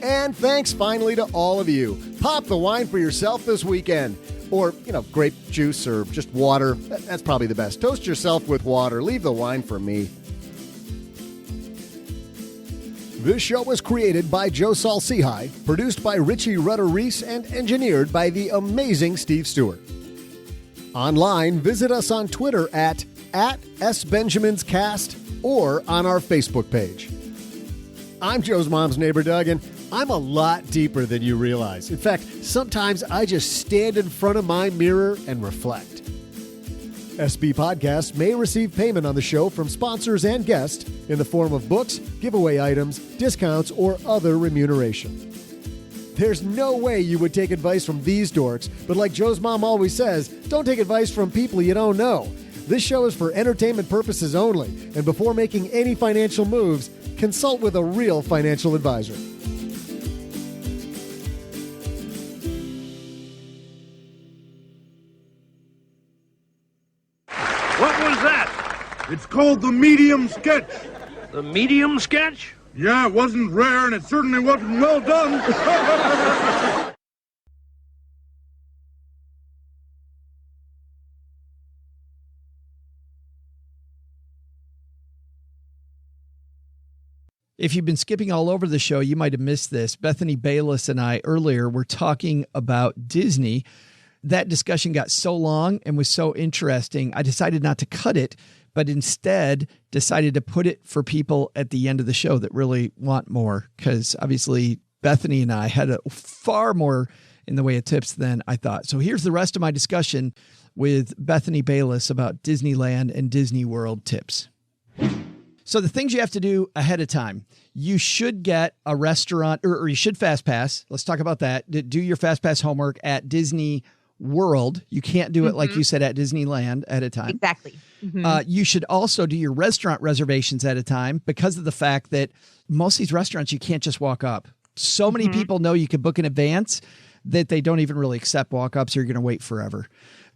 And thanks finally to all of you. Pop the wine for yourself this weekend. Or, grape juice or just water. That's probably the best. Toast yourself with water. Leave the wine for me. This show was created by Joe Saul-Sehy, produced by Richie Rutter-Reese, and engineered by the amazing Steve Stewart. Online, visit us on Twitter at @SBenjaminsCast or on our Facebook page. I'm Joe's mom's neighbor, Doug, and I'm a lot deeper than you realize. In fact, sometimes I just stand in front of my mirror and reflect. SB Podcasts may receive payment on the show from sponsors and guests in the form of books, giveaway items, discounts, or other remuneration. There's no way you would take advice from these dorks, but like Joe's mom always says, don't take advice from people you don't know. This show is for entertainment purposes only, and before making any financial moves, consult with a real financial advisor. What was that? It's called the medium sketch. The medium sketch? Yeah, it wasn't rare and it certainly wasn't well done. If you've been skipping all over the show, you might have missed this. Bethany Bayless and I earlier were talking about Disney. That discussion got so long and was so interesting, I decided not to cut it, but instead decided to put it for people at the end of the show that really want more, because obviously Bethany and I had far more in the way of tips than I thought. So here's the rest of my discussion with Bethany Bayless about Disneyland and Disney World tips. So the things you have to do ahead of time, you should get a restaurant or you should Fast Pass. Let's talk about that. Do your Fast Pass homework at Disney World. You can't do it like you said at Disneyland at a time. Exactly. You should also do your restaurant reservations at a time because of the fact that most of these restaurants, you can't just walk up. So many people know you can book in advance that they don't even really accept walk-ups or you're going to wait forever.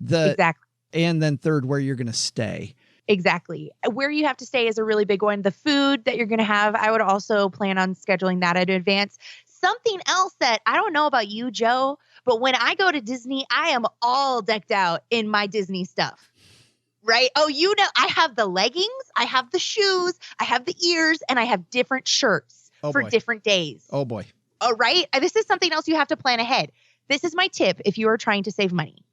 Exactly. And then third, where you're going to stay. Exactly. Where you have to stay is a really big one. The food that you're going to have, I would also plan on scheduling that in advance. Something else that I don't know about you, Joe, but when I go to Disney, I am all decked out in my Disney stuff, right? Oh, I have the leggings, I have the shoes, I have the ears, and I have different shirts for different days. Oh, boy. All right. This is something else you have to plan ahead. This is my tip if you are trying to save money.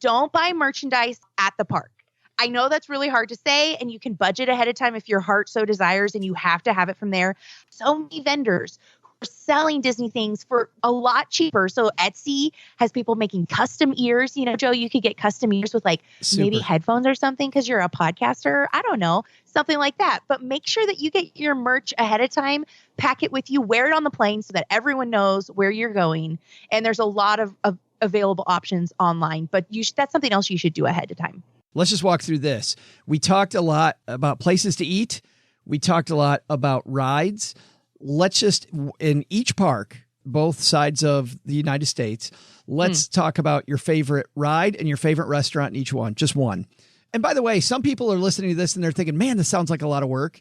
Don't buy merchandise at the park. I know that's really hard to say, and you can budget ahead of time if your heart so desires and you have to have it from there. So many vendors who are selling Disney things for a lot cheaper. So Etsy has people making custom ears. You know, Joe, you could get custom ears with like maybe headphones or something because you're a podcaster. I don't know, something like that. But make sure that you get your merch ahead of time, pack it with you, wear it on the plane so that everyone knows where you're going. And there's a lot of available options online, but that's something else you should do ahead of time. Let's just walk through this. We talked a lot about places to eat. We talked a lot about rides. Let's just, in each park, both sides of the United States, let's talk about your favorite ride and your favorite restaurant in each one, just one. And by the way, some people are listening to this and they're thinking, man, this sounds like a lot of work.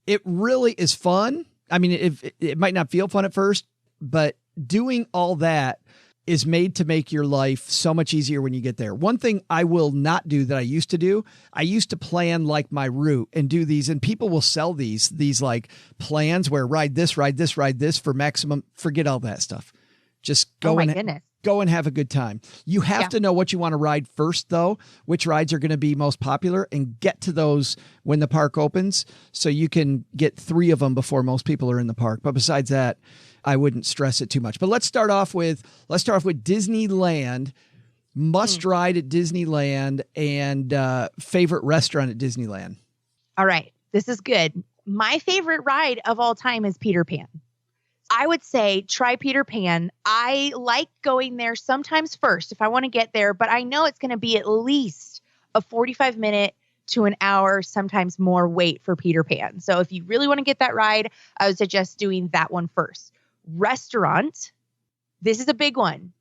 It really is fun. I mean, it might not feel fun at first, but doing all that is made to make your life so much easier when you get there. One thing I will not do that I used to do, I used to plan like my route and do these, and people will sell these like plans where ride this for maximum, forget all that stuff. Just go and have a good time. You have to know what you want to ride first though, which rides are going to be most popular, and get to those when the park opens so you can get 3 of them before most people are in the park. But besides that, I wouldn't stress it too much. But let's start off with Disneyland, must ride at Disneyland, and favorite restaurant at Disneyland. All right. This is good. My favorite ride of all time is Peter Pan. I would say try Peter Pan. I like going there sometimes first if I want to get there, but I know it's going to be at least a 45-minute to an hour, sometimes more wait for Peter Pan. So if you really want to get that ride, I would suggest doing that one first. Restaurant. This is a big one.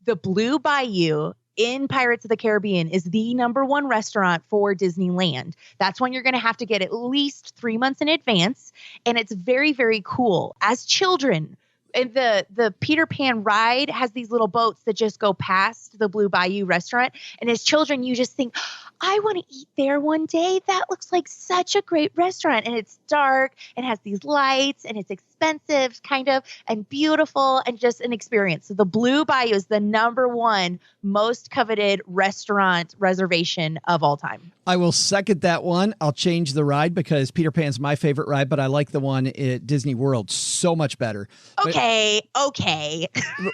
The Blue Bayou in Pirates of the Caribbean is the #1 restaurant for Disneyland. That's one you're going to have to get at least 3 months in advance. And it's very, very cool. As children, and the Peter Pan ride has these little boats that just go past the Blue Bayou restaurant. And as children, you just think, I want to eat there one day. That looks like such a great restaurant. And it's dark and has these lights and it's expensive kind of and beautiful and just an experience. So the Blue Bayou is the #1 most coveted restaurant reservation of all time. I will second that one. I'll change the ride because Peter Pan's my favorite ride, but I like the one at Disney World so much better. Okay.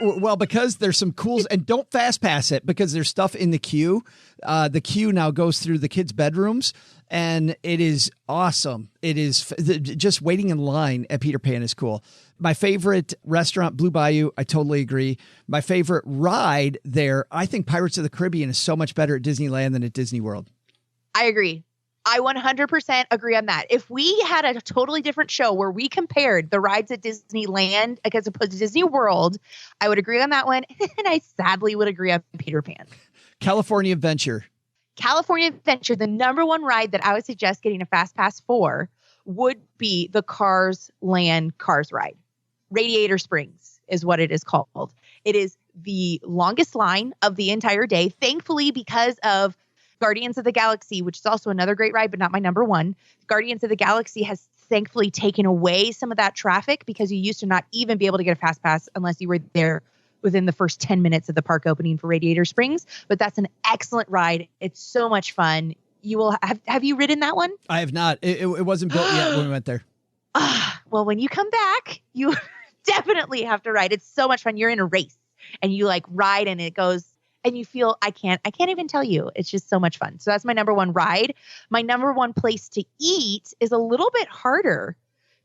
Well, because there's some cool, and don't fast pass it because there's stuff in the queue. The queue now goes through the kids' bedrooms, and it is awesome. It is just waiting in line at Peter Pan is cool. My favorite restaurant, Blue Bayou, I totally agree. My favorite ride there, I think Pirates of the Caribbean is so much better at Disneyland than at Disney World. I agree. I 100% agree on that. If we had a totally different show where we compared the rides at Disneyland as opposed to Disney World, I would agree on that one. And I sadly would agree on Peter Pan. California Adventure. California Adventure, the #1 ride that I would suggest getting a fast pass for would be the Cars Land Cars ride. Radiator Springs is what it is called. It is the longest line of the entire day. Thankfully, because of Guardians of the Galaxy, which is also another great ride, but not my #1. Guardians of the Galaxy has thankfully taken away some of that traffic because you used to not even be able to get a fast pass unless you were there within the first 10 minutes of the park opening for Radiator Springs. But that's an excellent ride. It's so much fun. You will have you ridden that one? I have not. It wasn't built yet when we went there. Well, when you come back, you definitely have to ride. It's so much fun. You're in a race and you like ride and it goes and you feel, I can't even tell you. It's just so much fun. So that's my #1 ride. My #1 place to eat is a little bit harder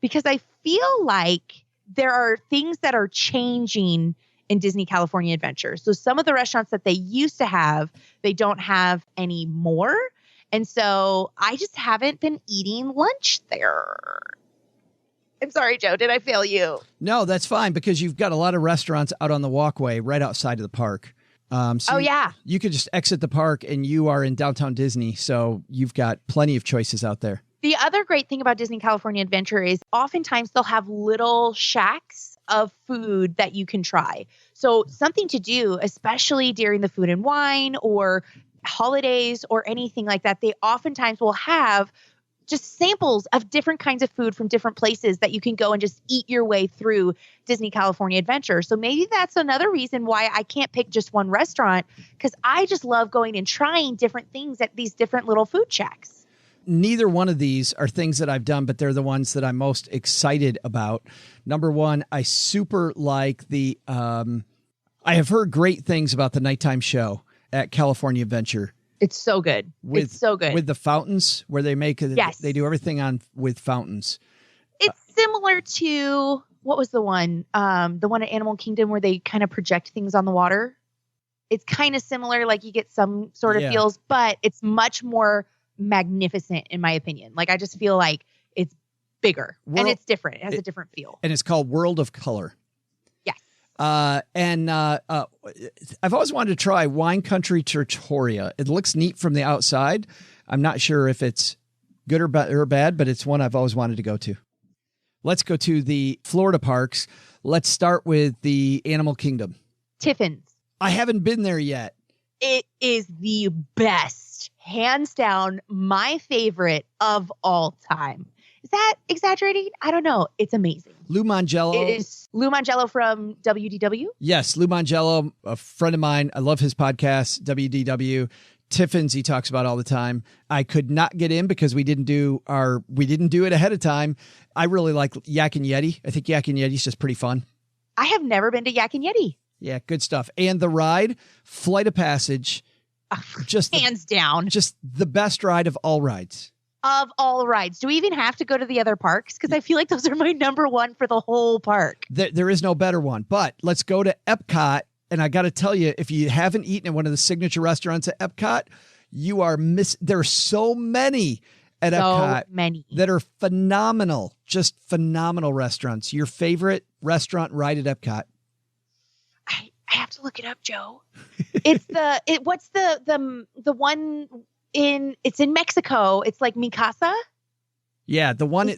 because I feel like there are things that are changing in Disney California Adventure. So some of the restaurants that they used to have, they don't have anymore. And so I just haven't been eating lunch there. I'm sorry, Joe. Did I fail you? No, that's fine because you've got a lot of restaurants out on the walkway right outside of the park. You could just exit the park and you are in downtown Disney. So you've got plenty of choices out there. The other great thing about Disney California Adventure is oftentimes they'll have little shacks of food that you can try. So something to do, especially during the food and wine or holidays or anything like that, they oftentimes will have just samples of different kinds of food from different places that you can go and just eat your way through Disney California Adventure. So maybe that's another reason why I can't pick just one restaurant, because I just love going and trying different things at these different little food shacks. Neither one of these are things that I've done, but they're the ones that I'm most excited about. Number one, I super like I have heard great things about the nighttime show at California Adventure. It's so good. It's so good. With the fountains where they make it. Yes. They do everything with fountains. It's similar to, what was the one? The one at Animal Kingdom where they kind of project things on the water. It's kind of similar. Like you get some sort of feels, but it's much more magnificent in my opinion. Like I just feel like it's bigger and it's different. It has a different feel. And it's called World of Color. Yes. I've always wanted to try Wine Country Trattoria. It looks neat from the outside. I'm not sure if it's good or bad, but it's one I've always wanted to go to. Let's go to the Florida parks. Let's start with the Animal Kingdom. Tiffin's. I haven't been there yet. It is the best, hands down, my favorite of all time. Is that exaggerating? I don't know. It's amazing. Lou Mangello. It is Lou Mangello from WDW. Yes, Lou Mangello, a friend of mine. I love his podcast, WDW. Tiffin's, he talks about all the time. I could not get in because we didn't do it ahead of time. I really like Yak and Yeti. I think Yak and Yeti is just pretty fun. I have never been to Yak and Yeti. Yeah, good stuff. And the ride, Flight of Passage, just hands down, just the best ride of all rides. Of all rides. Do we even have to go to the other parks? Because I feel like those are my number one for the whole park. There is no better one. But let's go to Epcot. And I got to tell you, if you haven't eaten at one of the signature restaurants at Epcot, you are There are so many at Epcot that are phenomenal, just phenomenal restaurants. Your favorite restaurant right at Epcot? I have to look it up, Joe. It's what's the one it's in Mexico. It's like Mi Casa. Yeah, the one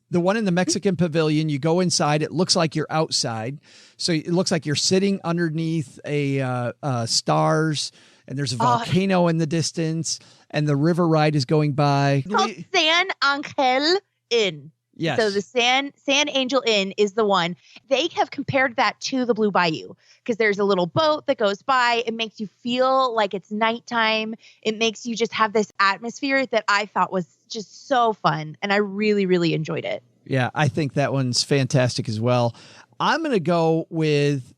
the one in the Mexican pavilion. You go inside. It looks like you're outside, so it looks like you're sitting underneath a stars, and there's a volcano in the distance, and the river ride is going by. It's called San Angel Inn. Yes. So the San Angel Inn is the one. They have compared that to the Blue Bayou because there's a little boat that goes by. It makes you feel like it's nighttime. It makes you just have this atmosphere that I thought was just so fun. And I really, really enjoyed it. Yeah, I think that one's fantastic as well. I'm going to go with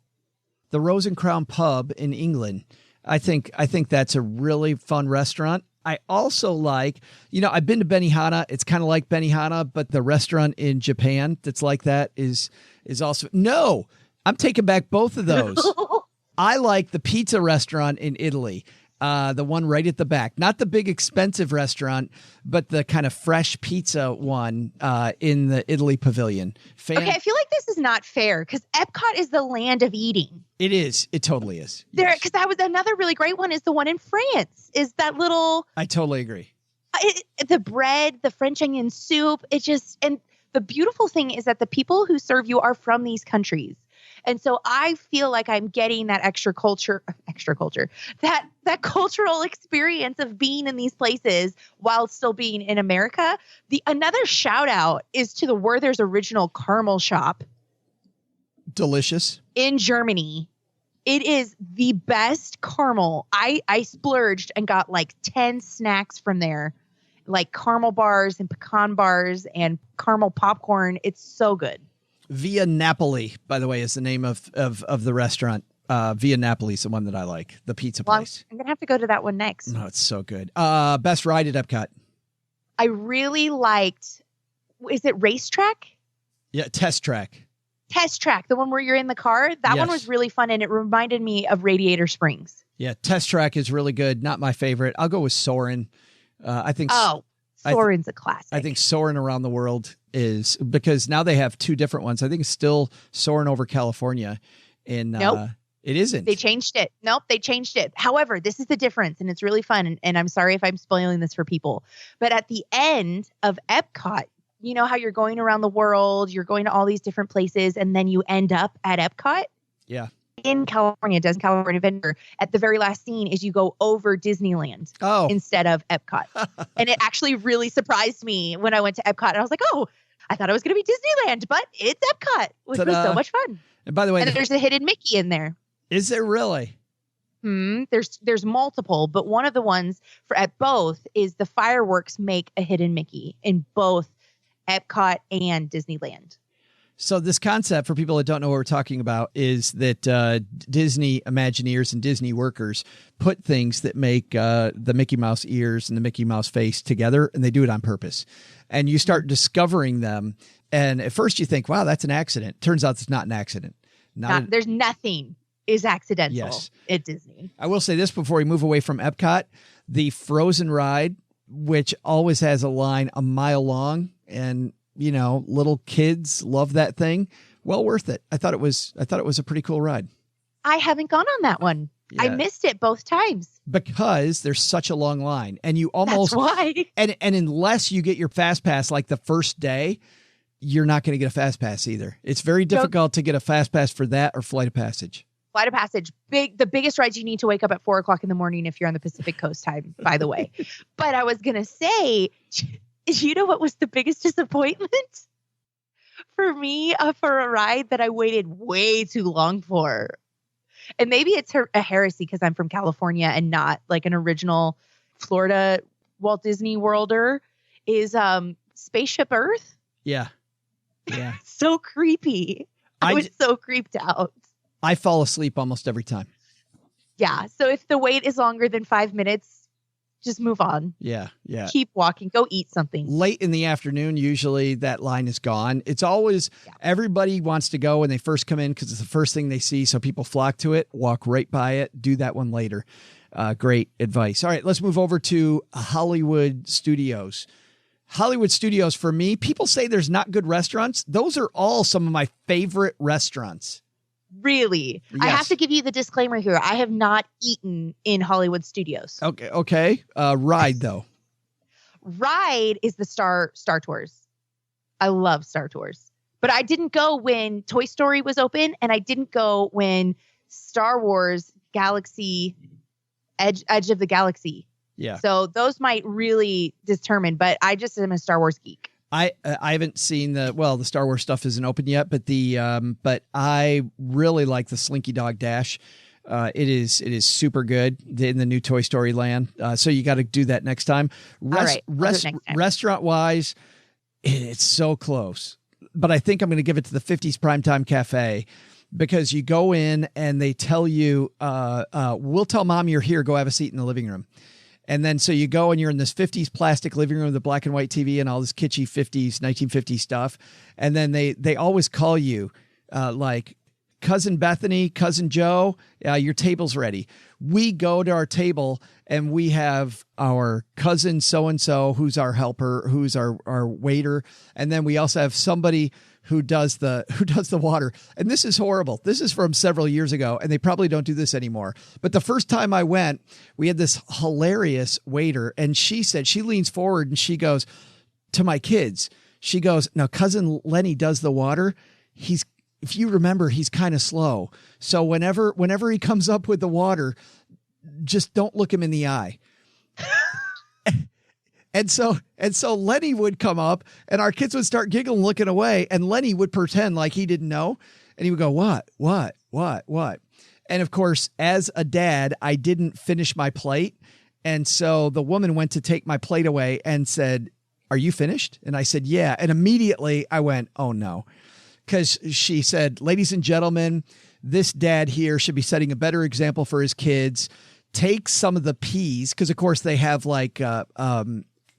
the Rose and Crown Pub in England. I think that's a really fun restaurant. I also like, I've been to Benihana. It's kind of like Benihana, but the restaurant in Japan that's like that is also, no, I'm taking back both of those. I like the pizza restaurant in Italy, the one right at the back, not the big expensive restaurant, but the kind of fresh pizza one in the Italy pavilion. Okay, I feel like this is not fair because Epcot is the land of eating. It is. It totally is. There, because that was another really great one. Is the one in France? Is that little? I totally agree. The bread, the French onion soup. And the beautiful thing is that the people who serve you are from these countries, and so I feel like I'm getting that extra culture, that cultural experience of being in these places while still being in America. Another shout out is to the Werther's Original Caramel Shop. Delicious. In Germany. It is the best caramel. I splurged and got like 10 snacks from there, like caramel bars and pecan bars and caramel popcorn. It's so good. Via Napoli, by the way, is the name of the restaurant. Via Napoli is the one that I like, the pizza place. I'm going to have to go to that one next. Oh, it's so good. Best ride at Epcot? I really liked, is it Racetrack? Yeah, Test Track. Test Track, the one where you're in the car. That one was really fun, and it reminded me of Radiator Springs. Yeah, Test Track is really good. Not my favorite. I'll go with Soarin'. I think. Oh, Soarin's a classic. I think Soarin' around the world is, because now they have two different ones. I think it's still Soarin' over California. Nope. It isn't. They changed it. Nope, they changed it. However, this is the difference, and it's really fun. And I'm sorry if I'm spoiling this for people, but at the end of Epcot, you know how you're going around the world, you're going to all these different places, and then you end up at Epcot? Yeah. in California, does California Adventure, at the very last scene is you go over Disneyland instead of Epcot. And it actually really surprised me when I went to Epcot. And I was like, oh, I thought it was going to be Disneyland, but it's Epcot, which was so much fun. And by the way, there's a hidden Mickey in there. Is there really? There's multiple, but one of the ones at both is the fireworks make a hidden Mickey in both Epcot and Disneyland. So this concept, for people that don't know what we're talking about, is that Disney Imagineers and Disney workers put things that make the Mickey Mouse ears and the Mickey Mouse face together, and they do it on purpose. And you start discovering them, and at first you think, wow, that's an accident. Turns out it's not an accident. There's nothing is accidental at Disney. I will say this before we move away from Epcot. The Frozen ride, which always has a line a mile long, and little kids love that thing. Well worth it. I thought it was a pretty cool ride. I haven't gone on that one. Yeah. I missed it both times because there's such a long line, and you almost That's why. And unless you get your fast pass like the first day, you're not going to get a fast pass either. It's very difficult to get a fast pass for that or Flight of Passage. Flight of Passage, the biggest rides you need to wake up at 4:00 in the morning if you're on the Pacific Coast time, by the way. But I was going to say, you know what was the biggest disappointment for me for a ride that I waited way too long for? And maybe it's a heresy because I'm from California and not like an original Florida Walt Disney Worlder, is Spaceship Earth. Yeah. Yeah. So creepy. I was so creeped out. I fall asleep almost every time. Yeah. So if the wait is longer than 5 minutes, just move on. Yeah. Yeah. Keep walking. Go eat something. Late in the afternoon, usually that line is gone. It's always everybody wants to go when they first come in because it's the first thing they see. So people flock to it, walk right by it, do that one later. Great advice. All right, let's move over to Hollywood Studios. Hollywood Studios, for me, people say there's not good restaurants. Those are all some of my favorite restaurants. Really? Yes. I have to give you the disclaimer here. I have not eaten in Hollywood Studios. Okay. Ride, though. Ride is the Star Tours. I love Star Tours. But I didn't go when Toy Story was open, and I didn't go when Star Wars Galaxy, Edge of the Galaxy. Yeah. So those might really determine, but I just am a Star Wars geek. I haven't seen the Star Wars stuff isn't open yet, but but I really like the Slinky Dog Dash. It is super good in the new Toy Story land. So you got to do that next time. Restaurant wise, it's so close, but I think I'm going to give it to the 50s Primetime Cafe because you go in and they tell you, we'll tell mom you're here. Go have a seat in the living room. And then so you go and you're in this 50s plastic living room with the black and white TV and all this kitschy 50s, 1950s stuff. And then they always call you like Cousin Bethany, Cousin Joe, your table's ready. We go to our table and we have our cousin so-and-so who's our helper, who's our waiter. And then we also have somebody who does the water. And this is horrible. This is from several years ago, and they probably don't do this anymore. But the first time I went, we had this hilarious waiter, and she said, she leans forward and she goes to my kids, she goes, now Cousin Lenny does the water. If you remember, he's kind of slow. So whenever he comes up with the water, just don't look him in the eye. And so Lenny would come up and our kids would start giggling, looking away. And Lenny would pretend like he didn't know. And he would go, what? And of course, as a dad, I didn't finish my plate. And so the woman went to take my plate away and said, are you finished? And I said, yeah. And immediately I went, oh no. Because she said, ladies and gentlemen, this dad here should be setting a better example for his kids. Take some of the peas. Because of course they have like,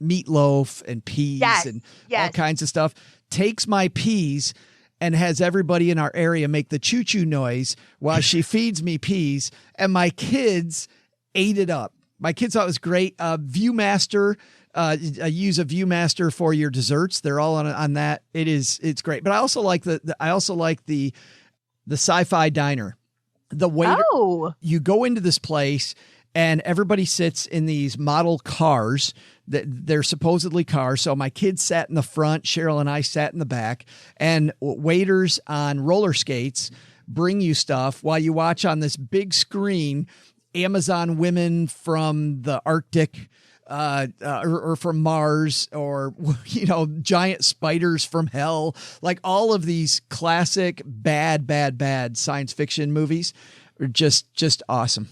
meatloaf and peas and all kinds of stuff, takes my peas and has everybody in our area make the choo-choo noise while she feeds me peas. And my kids ate it up. My kids thought it was great. Viewmaster, use a Viewmaster for your desserts. They're all on that. It's great. But I also like the Sci-Fi Diner. The waiter, you go into this place and everybody sits in these model cars that they're supposedly cars. So my kids sat in the front, Cheryl and I sat in the back, and waiters on roller skates bring you stuff while you watch on this big screen Amazon women from the Arctic or from Mars, or, you know, giant spiders from hell, like all of these classic bad science fiction movies are just awesome.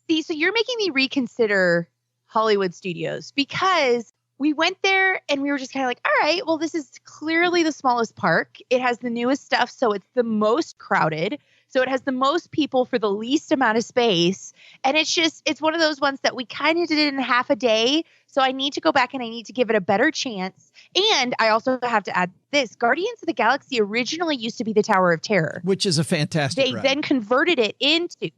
See, so you're making me reconsider Hollywood Studios, because we went there and we were just kind of like, all right, well, this is clearly the smallest park. It has the newest stuff, so it's the most crowded. So it has the most people for the least amount of space. And it's one of those ones that we kind of did in half a day. So I need to go back and I need to give it a better chance. And I also have to add this. Guardians of the Galaxy originally used to be the Tower of Terror, which is a fantastic They ride. then converted it into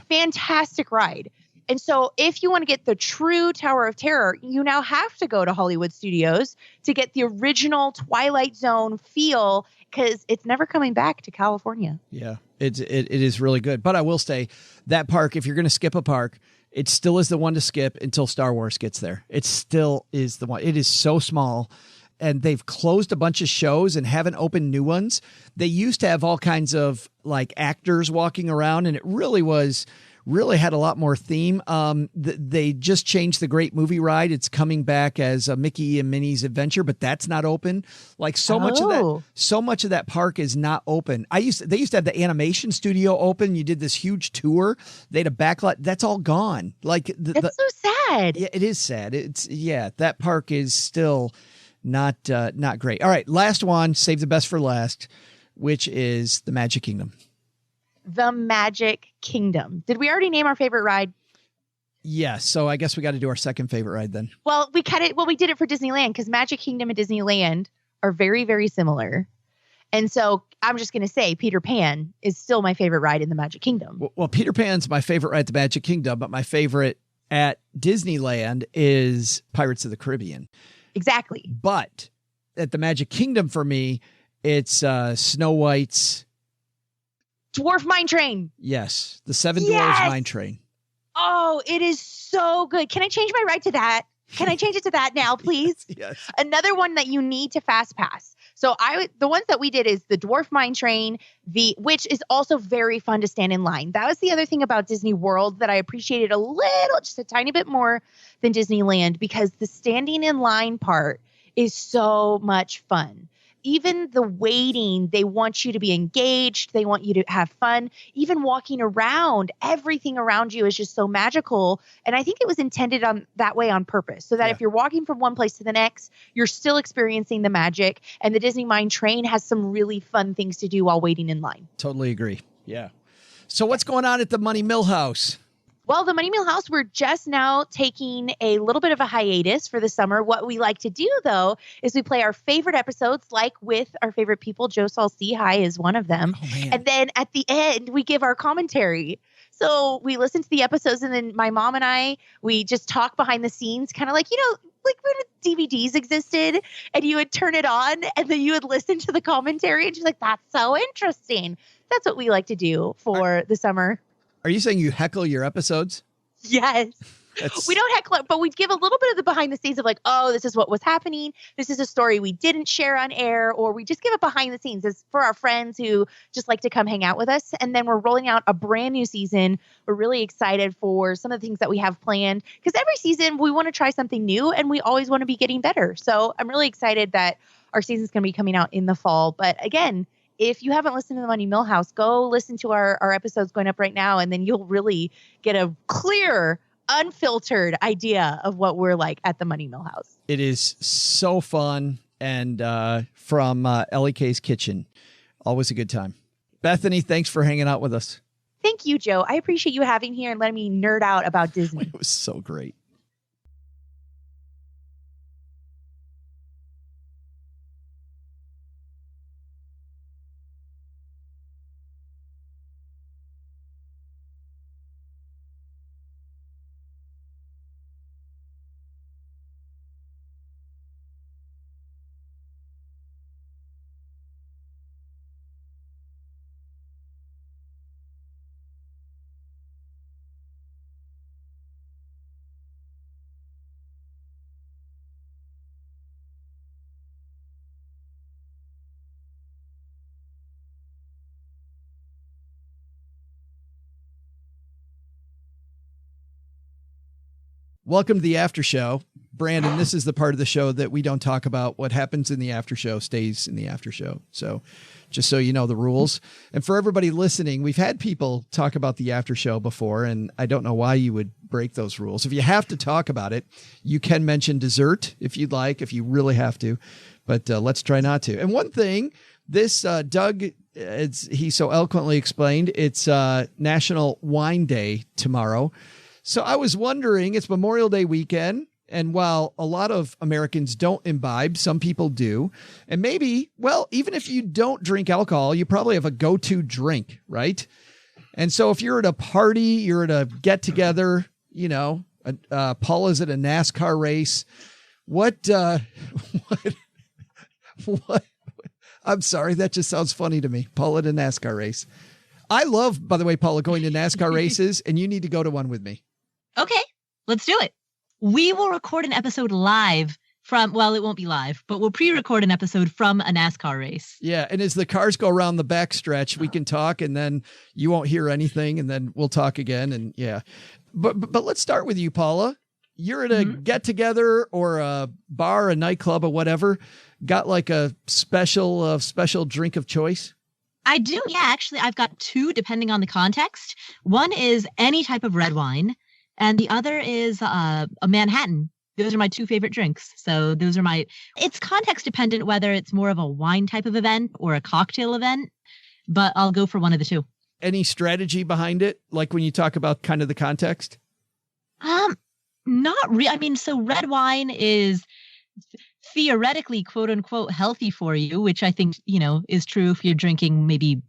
fantastic ride. And so if you want to get the true Tower of Terror, you now have to go to Hollywood Studios to get the original Twilight Zone feel, because it's never coming back to California. Yeah, it is really good. But I will say that park, if you're going to skip a park, it still is the one to skip until Star Wars gets there. It still is the one. It is so small, and they've closed a bunch of shows and haven't opened new ones. They used to have all kinds of like actors walking around, and it really had a lot more theme. They just changed the Great Movie Ride. It's coming back as a Mickey and Minnie's Adventure, but that's not open. Like so much of that park is not open. They used to have the animation studio open. You did this huge tour. They had a backlight. That's all gone. Like that's so sad. Yeah, it is sad. That park is still not great. All right, last one. Save the best for last, which is the Magic Kingdom. The Magic Kingdom. Did we already name our favorite ride? Yes. So I guess we got to do our second favorite ride then. Well, we did it for Disneyland, because Magic Kingdom and Disneyland are very, very similar. And so I'm just going to say Peter Pan is still my favorite ride in the Magic Kingdom. Well, Peter Pan's my favorite ride at the Magic Kingdom, but my favorite at Disneyland is Pirates of the Caribbean. Exactly. But at the Magic Kingdom for me, it's Snow White's Dwarf Mine Train. Yes. The Seven Dwarfs Mine Train. Oh, it is so good. Can I change my ride to that? Can I change it to that now, please? Yes. Another one that you need to fast pass. So the ones that we did is the Dwarf Mine Train, which is also very fun to stand in line. That was the other thing about Disney World that I appreciated just a tiny bit more than Disneyland, because the standing in line part is so much fun. Even the waiting, they want you to be engaged. They want you to have fun. Even walking around, everything around you is just so magical. And I think it was intended that way on purpose, so that if you're walking from one place to the next, you're still experiencing the magic. And the Disney Mine Train has some really fun things to do while waiting in line. Totally agree. Yeah. So what's going on at the Money Millhouse? Well, the Money Millhouse, we're just now taking a little bit of a hiatus for the summer. What we like to do, though, is we play our favorite episodes, like with our favorite people. Joe Salsi High is one of them. Oh, man. And then at the end, we give our commentary. So we listen to the episodes, and then my mom and we just talk behind the scenes, kind of like, like when DVDs existed and you would turn it on and then you would listen to the commentary and she's like, that's so interesting. That's what we like to do for the summer. Are you saying you heckle your episodes? Yes. We don't heckle, but we give a little bit of the behind the scenes of like, oh, this is what was happening. This is a story we didn't share on air, or we just give it behind the scenes. It's for our friends who just like to come hang out with us. And then we're rolling out a brand new season. We're really excited for some of the things that we have planned, because every season we want to try something new and we always want to be getting better. So I'm really excited that our season's going to be coming out in the fall. But again, if you haven't listened to the Money Millhouse, go listen to our episodes going up right now, and then you'll really get a clear, unfiltered idea of what we're like at the Money Millhouse. It is so fun, and from Ellie K's Kitchen, always a good time. Bethany, thanks for hanging out with us. Thank you, Joe. I appreciate you having here and letting me nerd out about Disney. It was so great. Welcome to the after show. Brandon, this is the part of the show that we don't talk about. What happens in the after show stays in the after show. So just so you know the rules. And for everybody listening, we've had people talk about the after show before, and I don't know why you would break those rules. If you have to talk about it, you can mention dessert if you'd like, if you really have to, but let's try not to. And one thing, this Doug, he so eloquently explained, it's National Wine Day tomorrow. So I was wondering, it's Memorial Day weekend, and while a lot of Americans don't imbibe, some people do. And maybe, well, even if you don't drink alcohol, you probably have a go-to drink, right? And so if you're at a party, you're at a get-together, you know, Paula's at a NASCAR race, what, I'm sorry, that just sounds funny to me. Paula at a NASCAR race. I love, by the way, Paula, going to NASCAR races, and you need to go to one with me. Okay, let's do it. We will record an episode live from, well, it won't be live, but we'll pre-record an episode from a NASCAR race. Yeah, and as the cars go around the back stretch, we can talk, and then you won't hear anything, and then we'll talk again, and yeah. But let's start with you, Paula. You're at a get-together or a bar, a nightclub, or whatever. Got like a special drink of choice? I do, yeah. Actually, I've got two, depending on the context. One is any type of red wine, and the other is a Manhattan. Those are my two favorite drinks. So those are it's context dependent whether it's more of a wine type of event or a cocktail event, but I'll go for one of the two. Any strategy behind it? Like when you talk about kind of the context? Not really. I mean, so red wine is theoretically, quote unquote, healthy for you, which I think, you know, is true if you're drinking maybe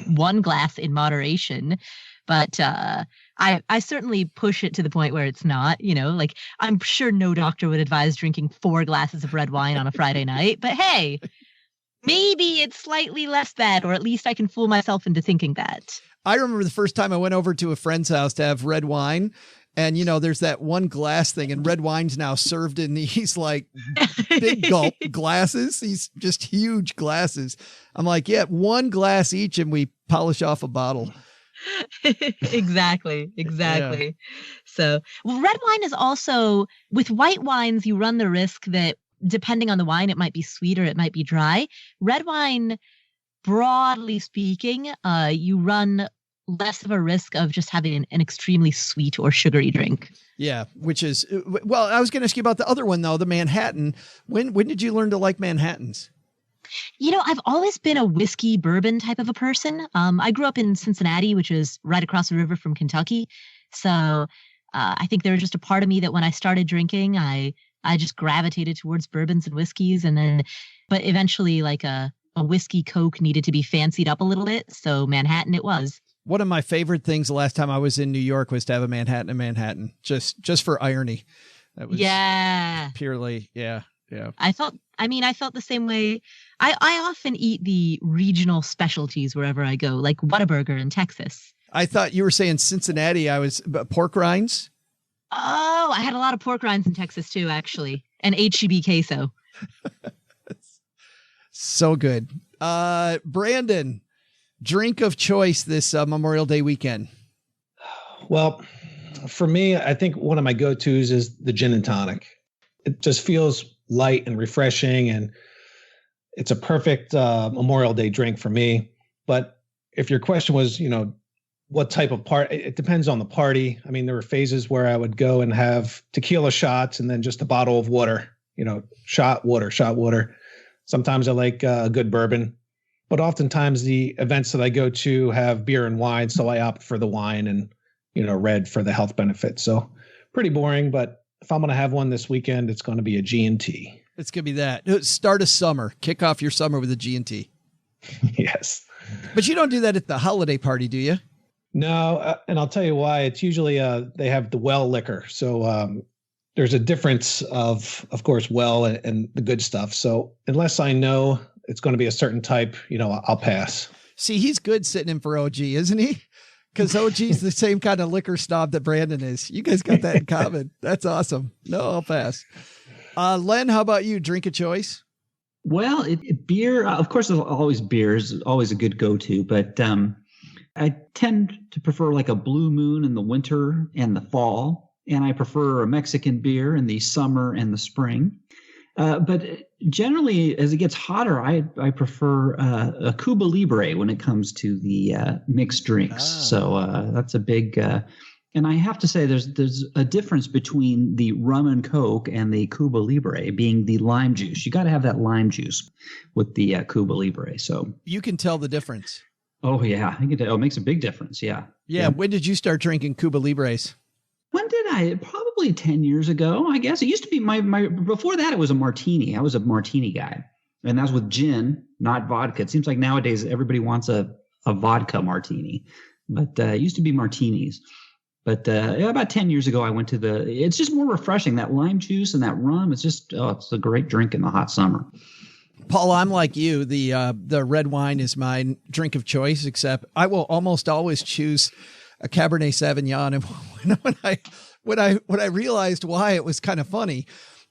one glass in moderation. But I certainly push it to the point where it's not, you know, like I'm sure no doctor would advise drinking 4 glasses of red wine on a Friday night. But hey, maybe it's slightly less bad, or at least I can fool myself into thinking that. I remember the first time I went over to a friend's house to have red wine. And, you know, there's that one glass thing, and red wine's now served in these like big gulp glasses, these just huge glasses. I'm like, yeah, 1 glass each, and we polish off a bottle. Exactly. Yeah. So, well, red wine is also, with white wines, you run the risk that depending on the wine, it might be sweet or it might be dry. Red wine, broadly speaking, you run less of a risk of just having an extremely sweet or sugary drink. Yeah, which is, well, I was going to ask you about the other one, though, the Manhattan. When did you learn to like Manhattans? You know, I've always been a whiskey bourbon type of a person. I grew up in Cincinnati, which is right across the river from Kentucky. So I think there was just a part of me that when I started drinking, I just gravitated towards bourbons and whiskeys. But eventually like a whiskey Coke needed to be fancied up a little bit. So Manhattan it was. One of my favorite things the last time I was in New York was to have a Manhattan, just for irony. That was purely, yeah. I felt the same way. I often eat the regional specialties wherever I go, like Whataburger in Texas. I thought you were saying Cincinnati. Pork rinds. Oh, I had a lot of pork rinds in Texas too, actually. And HEB queso. So good. Brandon, drink of choice this Memorial Day weekend. Well, for me, I think one of my go-tos is the gin and tonic. It just feels light and refreshing, and it's a perfect Memorial Day drink for me. But if your question was, you know, what type of part, it depends on the party. I mean, there were phases where I would go and have tequila shots and then just a bottle of water, you know, shot water. Sometimes I like a good bourbon, but oftentimes the events that I go to have beer and wine. So I opt for the wine and, you know, red for the health benefits. So pretty boring, but if I'm going to have one this weekend, it's going to be a G&T. It's going to be that. Start a summer. Kick off your summer with a G&T. Yes. But you don't do that at the holiday party, do you? No, and I'll tell you why. It's usually they have the well liquor. So there's a difference of course, well and the good stuff. So unless I know it's going to be a certain type, you know, I'll pass. See, he's good sitting in for OG, isn't he? Because OG's the same kind of liquor snob that Brandon is. You guys got that in common. That's awesome. No, I'll pass. Len, how about you? Drink of choice? Well, beer, of course, there's always beer is always a good go-to, but I tend to prefer like a Blue Moon in the winter and the fall. and I prefer a Mexican beer in the summer and the spring. But generally, as it gets hotter, I prefer a Cuba Libre when it comes to the mixed drinks. So that's a big. And I have to say, there's a difference between the rum and Coke and the Cuba Libre, being the lime juice. You got to have that lime juice with the Cuba Libre. So you can tell the difference. Oh yeah, I can tell. It makes a big difference. Yeah. When did you start drinking Cuba Libres? When did I? Probably 10 years ago, I guess. It used to be my before that, it was a martini. I was a martini guy. And that was with gin, not vodka. It seems like nowadays everybody wants a vodka martini. But it used to be martinis. But about 10 years ago, I went to it's just more refreshing. That lime juice and that rum, it's just, it's a great drink in the hot summer. Paul, I'm like you. The red wine is my drink of choice, except I will almost always choose a Cabernet Sauvignon. And when I realized why, it was kind of funny.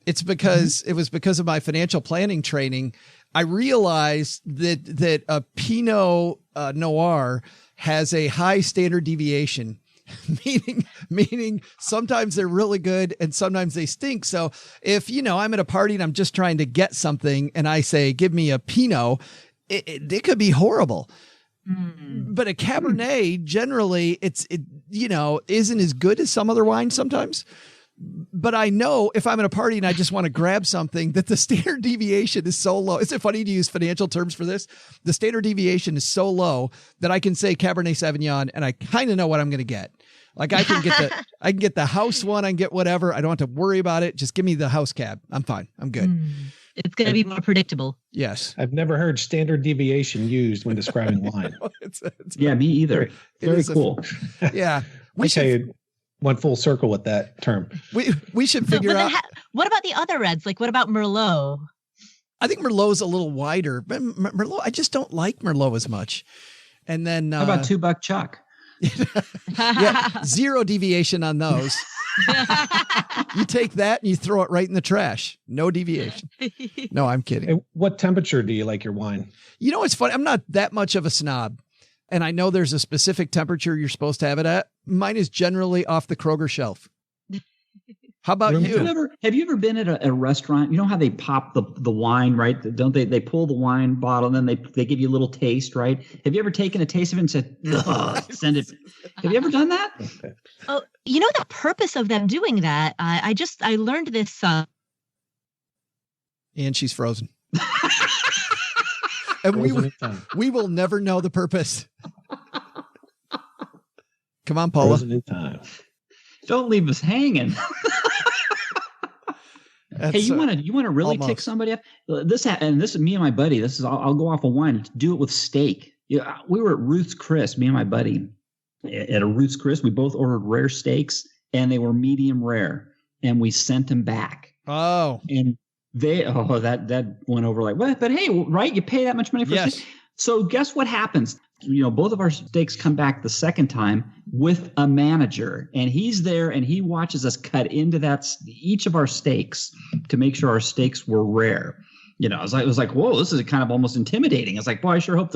It's because it was because of my financial planning training. I realized that a Pinot Noir has a high standard deviation, meaning sometimes they're really good and sometimes they stink. So if, I'm at a party and I'm just trying to get something and I say, give me a Pinot, it could be horrible. But a Cabernet generally it isn't as good as some other wines sometimes. But I know if I'm at a party and I just want to grab something, that the standard deviation is so low. Is it funny to use financial terms for this? The standard deviation is so low that I can say Cabernet Sauvignon and I kind of know what I'm going to get. Like I can get the house one, I can get whatever. I don't have to worry about it. Just give me the house cab. I'm fine. I'm good. It's going to be more predictable. Yes. I've never heard standard deviation used when describing wine. Yeah, me either. Very cool. Yeah. You went full circle with that term. We should figure out. What about the other reds? Like, what about Merlot? I think Merlot's a little wider, but Merlot, I just don't like Merlot as much. And then how about $2 Chuck? Yeah, zero deviation on those. You take that and you throw it right in the trash. No deviation. No, I'm kidding. Hey, what temperature do you like your wine? It's funny. I'm not that much of a snob. And I know there's a specific temperature you're supposed to have it at. Mine is generally off the Kroger shelf. How about you? Have you ever been at a restaurant? You know how they pop the wine, right? Don't they? They pull the wine bottle and then they give you a little taste, right? Have you ever taken a taste of it and said, send it? Have you ever done that? Oh, the purpose of them doing that. I learned this. And she's frozen. And we will never know the purpose. Come on, Paula. Frozen in time. Don't leave us hanging. Hey, you want to really tick somebody up? This is me and my buddy. I'll go off of wine. Do it with steak. Yeah, we were at Ruth's Chris, me and my buddy, at a Ruth's Chris. We both ordered rare steaks, and they were medium rare, and we sent them back. Oh, and that went over like what? But hey, right? You pay that much money for steak. So guess what happens? Both of our steaks come back the second time with a manager, and he's there and he watches us cut into each of our steaks to make sure our steaks were rare. It was like, whoa, this is kind of almost intimidating. It's like, boy, I sure hope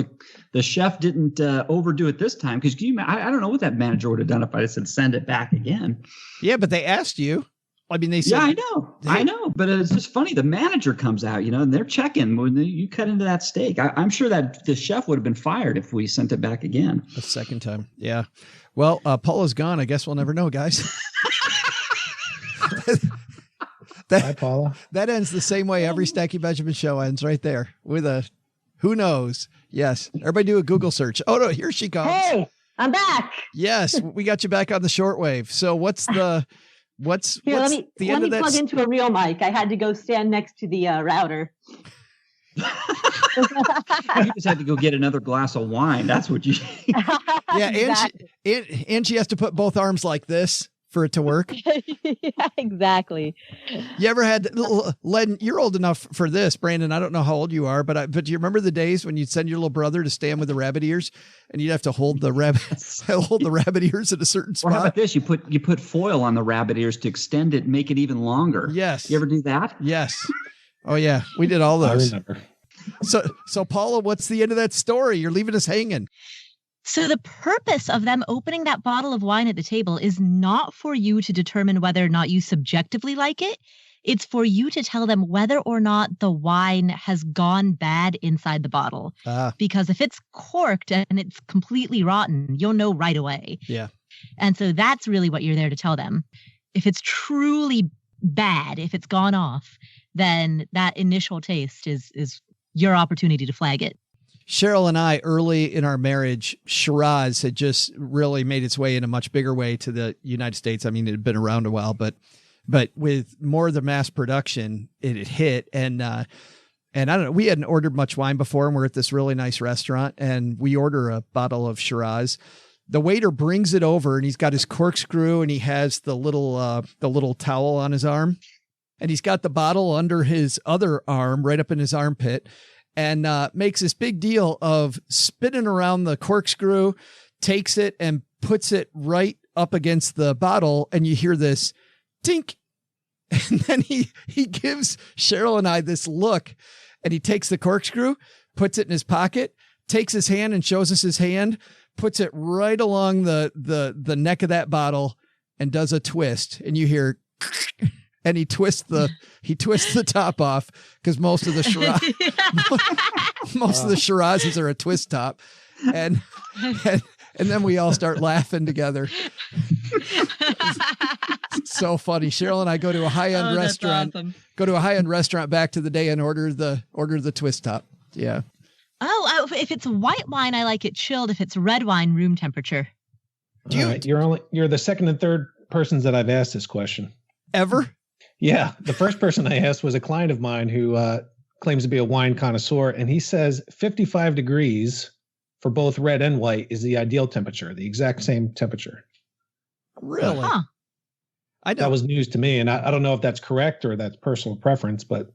the chef didn't overdo it this time, because I don't know what that manager would have done if I said send it back again. Yeah, but they asked you. I mean, they said, yeah, I know, but it's just funny. The manager comes out, and they're checking when you cut into that steak. I'm sure that the chef would have been fired if we sent it back again. The second time. Yeah. Well, Paula's gone. I guess we'll never know, guys. Bye, Paula. That ends the same way every Stacky Benjamin show ends, right there with a who knows. Yes. Everybody do a Google search. Oh, no, here she comes. Hey, I'm back. Yes. We got you back on the shortwave. So what's Here, let me plug into a real mic. I had to go stand next to the router. You just had to go get another glass of wine. That's what you. Yeah, Exactly. and she has to put both arms like this for it to work. Yeah, exactly. You ever had, Len, you're old enough for this, Brandon. I don't know how old you are, but do you remember the days when you'd send your little brother to stand with the rabbit ears and you'd have to hold the rabbit ears at a certain spot? Or how about this? You put foil on the rabbit ears to extend it, make it even longer. Yes. You ever do that? Yes. Oh yeah. We did all those. I remember. So Paula, what's the end of that story? You're leaving us hanging. So the purpose of them opening that bottle of wine at the table is not for you to determine whether or not you subjectively like it. It's for you to tell them whether or not the wine has gone bad inside the bottle. Because if it's corked and it's completely rotten, you'll know right away. Yeah. And so that's really what you're there to tell them. If it's truly bad, if it's gone off, then that initial taste is your opportunity to flag it. Cheryl and I, early in our marriage, Shiraz had just really made its way in a much bigger way to the United States. I mean, it had been around a while, but with more of the mass production, it had hit. And I don't know, we hadn't ordered much wine before, and we're at this really nice restaurant, and we order a bottle of Shiraz. The waiter brings it over, and he's got his corkscrew, and he has the little towel on his arm, and he's got the bottle under his other arm, right up in his armpit, and makes this big deal of spinning around the corkscrew, takes it and puts it right up against the bottle, and you hear this tink. And then he gives Cheryl and I this look, and he takes the corkscrew, puts it in his pocket, takes his hand and shows us his hand, puts it right along the neck of that bottle and does a twist. And you hear, and he twists the top off, because most of the Shiraz, most of the Shirazes are a twist top. And then we all start laughing together. It's so funny. Cheryl and I go to a high-end restaurant, back to the day and order the twist top. Yeah. Oh, if it's white wine, I like it chilled. If it's red wine, room temperature. You're the second and third persons that I've asked this question. Ever? Yeah. The first person I asked was a client of mine who claims to be a wine connoisseur, and he says 55 degrees for both red and white is the ideal temperature, the exact same temperature. Really? Huh. That was news to me, and I don't know if that's correct or that's personal preference, but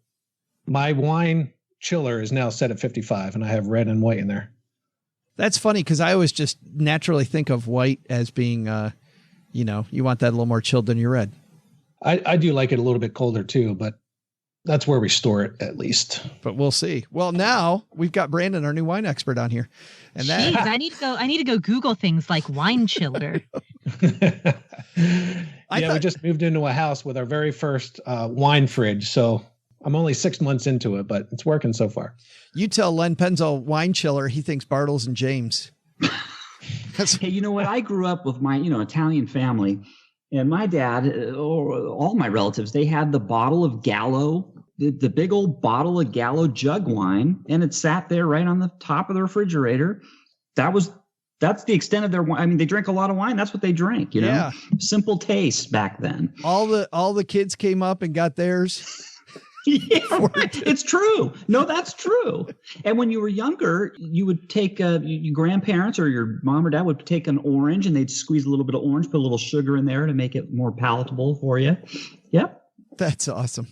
my wine chiller is now set at 55, and I have red and white in there. That's funny, because I always just naturally think of white as being, you want that a little more chilled than your red. I do like it a little bit colder too, but that's where we store it, at least. But we'll see. Well, now we've got Brandon, our new wine expert, on here. And Jeez, I need to go Google things like wine chiller. We just moved into a house with our very first wine fridge, so I'm only 6 months into it, but it's working so far. You tell Len Penzo wine chiller, he thinks Bartles and James. Hey, you know what? I grew up with my, Italian family, and my dad, or all my relatives, they had the bottle of Gallo, the big old bottle of Gallo jug wine, and it sat there right on the top of the refrigerator. That's the extent of their wine. I mean, they drink a lot of wine. That's what they drink, Yeah. Simple taste back then. All the kids came up and got theirs. Yeah, right. It's true. No, that's true. And when you were younger, you would take your grandparents or your mom or dad would take an orange, and they'd squeeze a little bit of orange, put a little sugar in there to make it more palatable for you. Yep. That's awesome.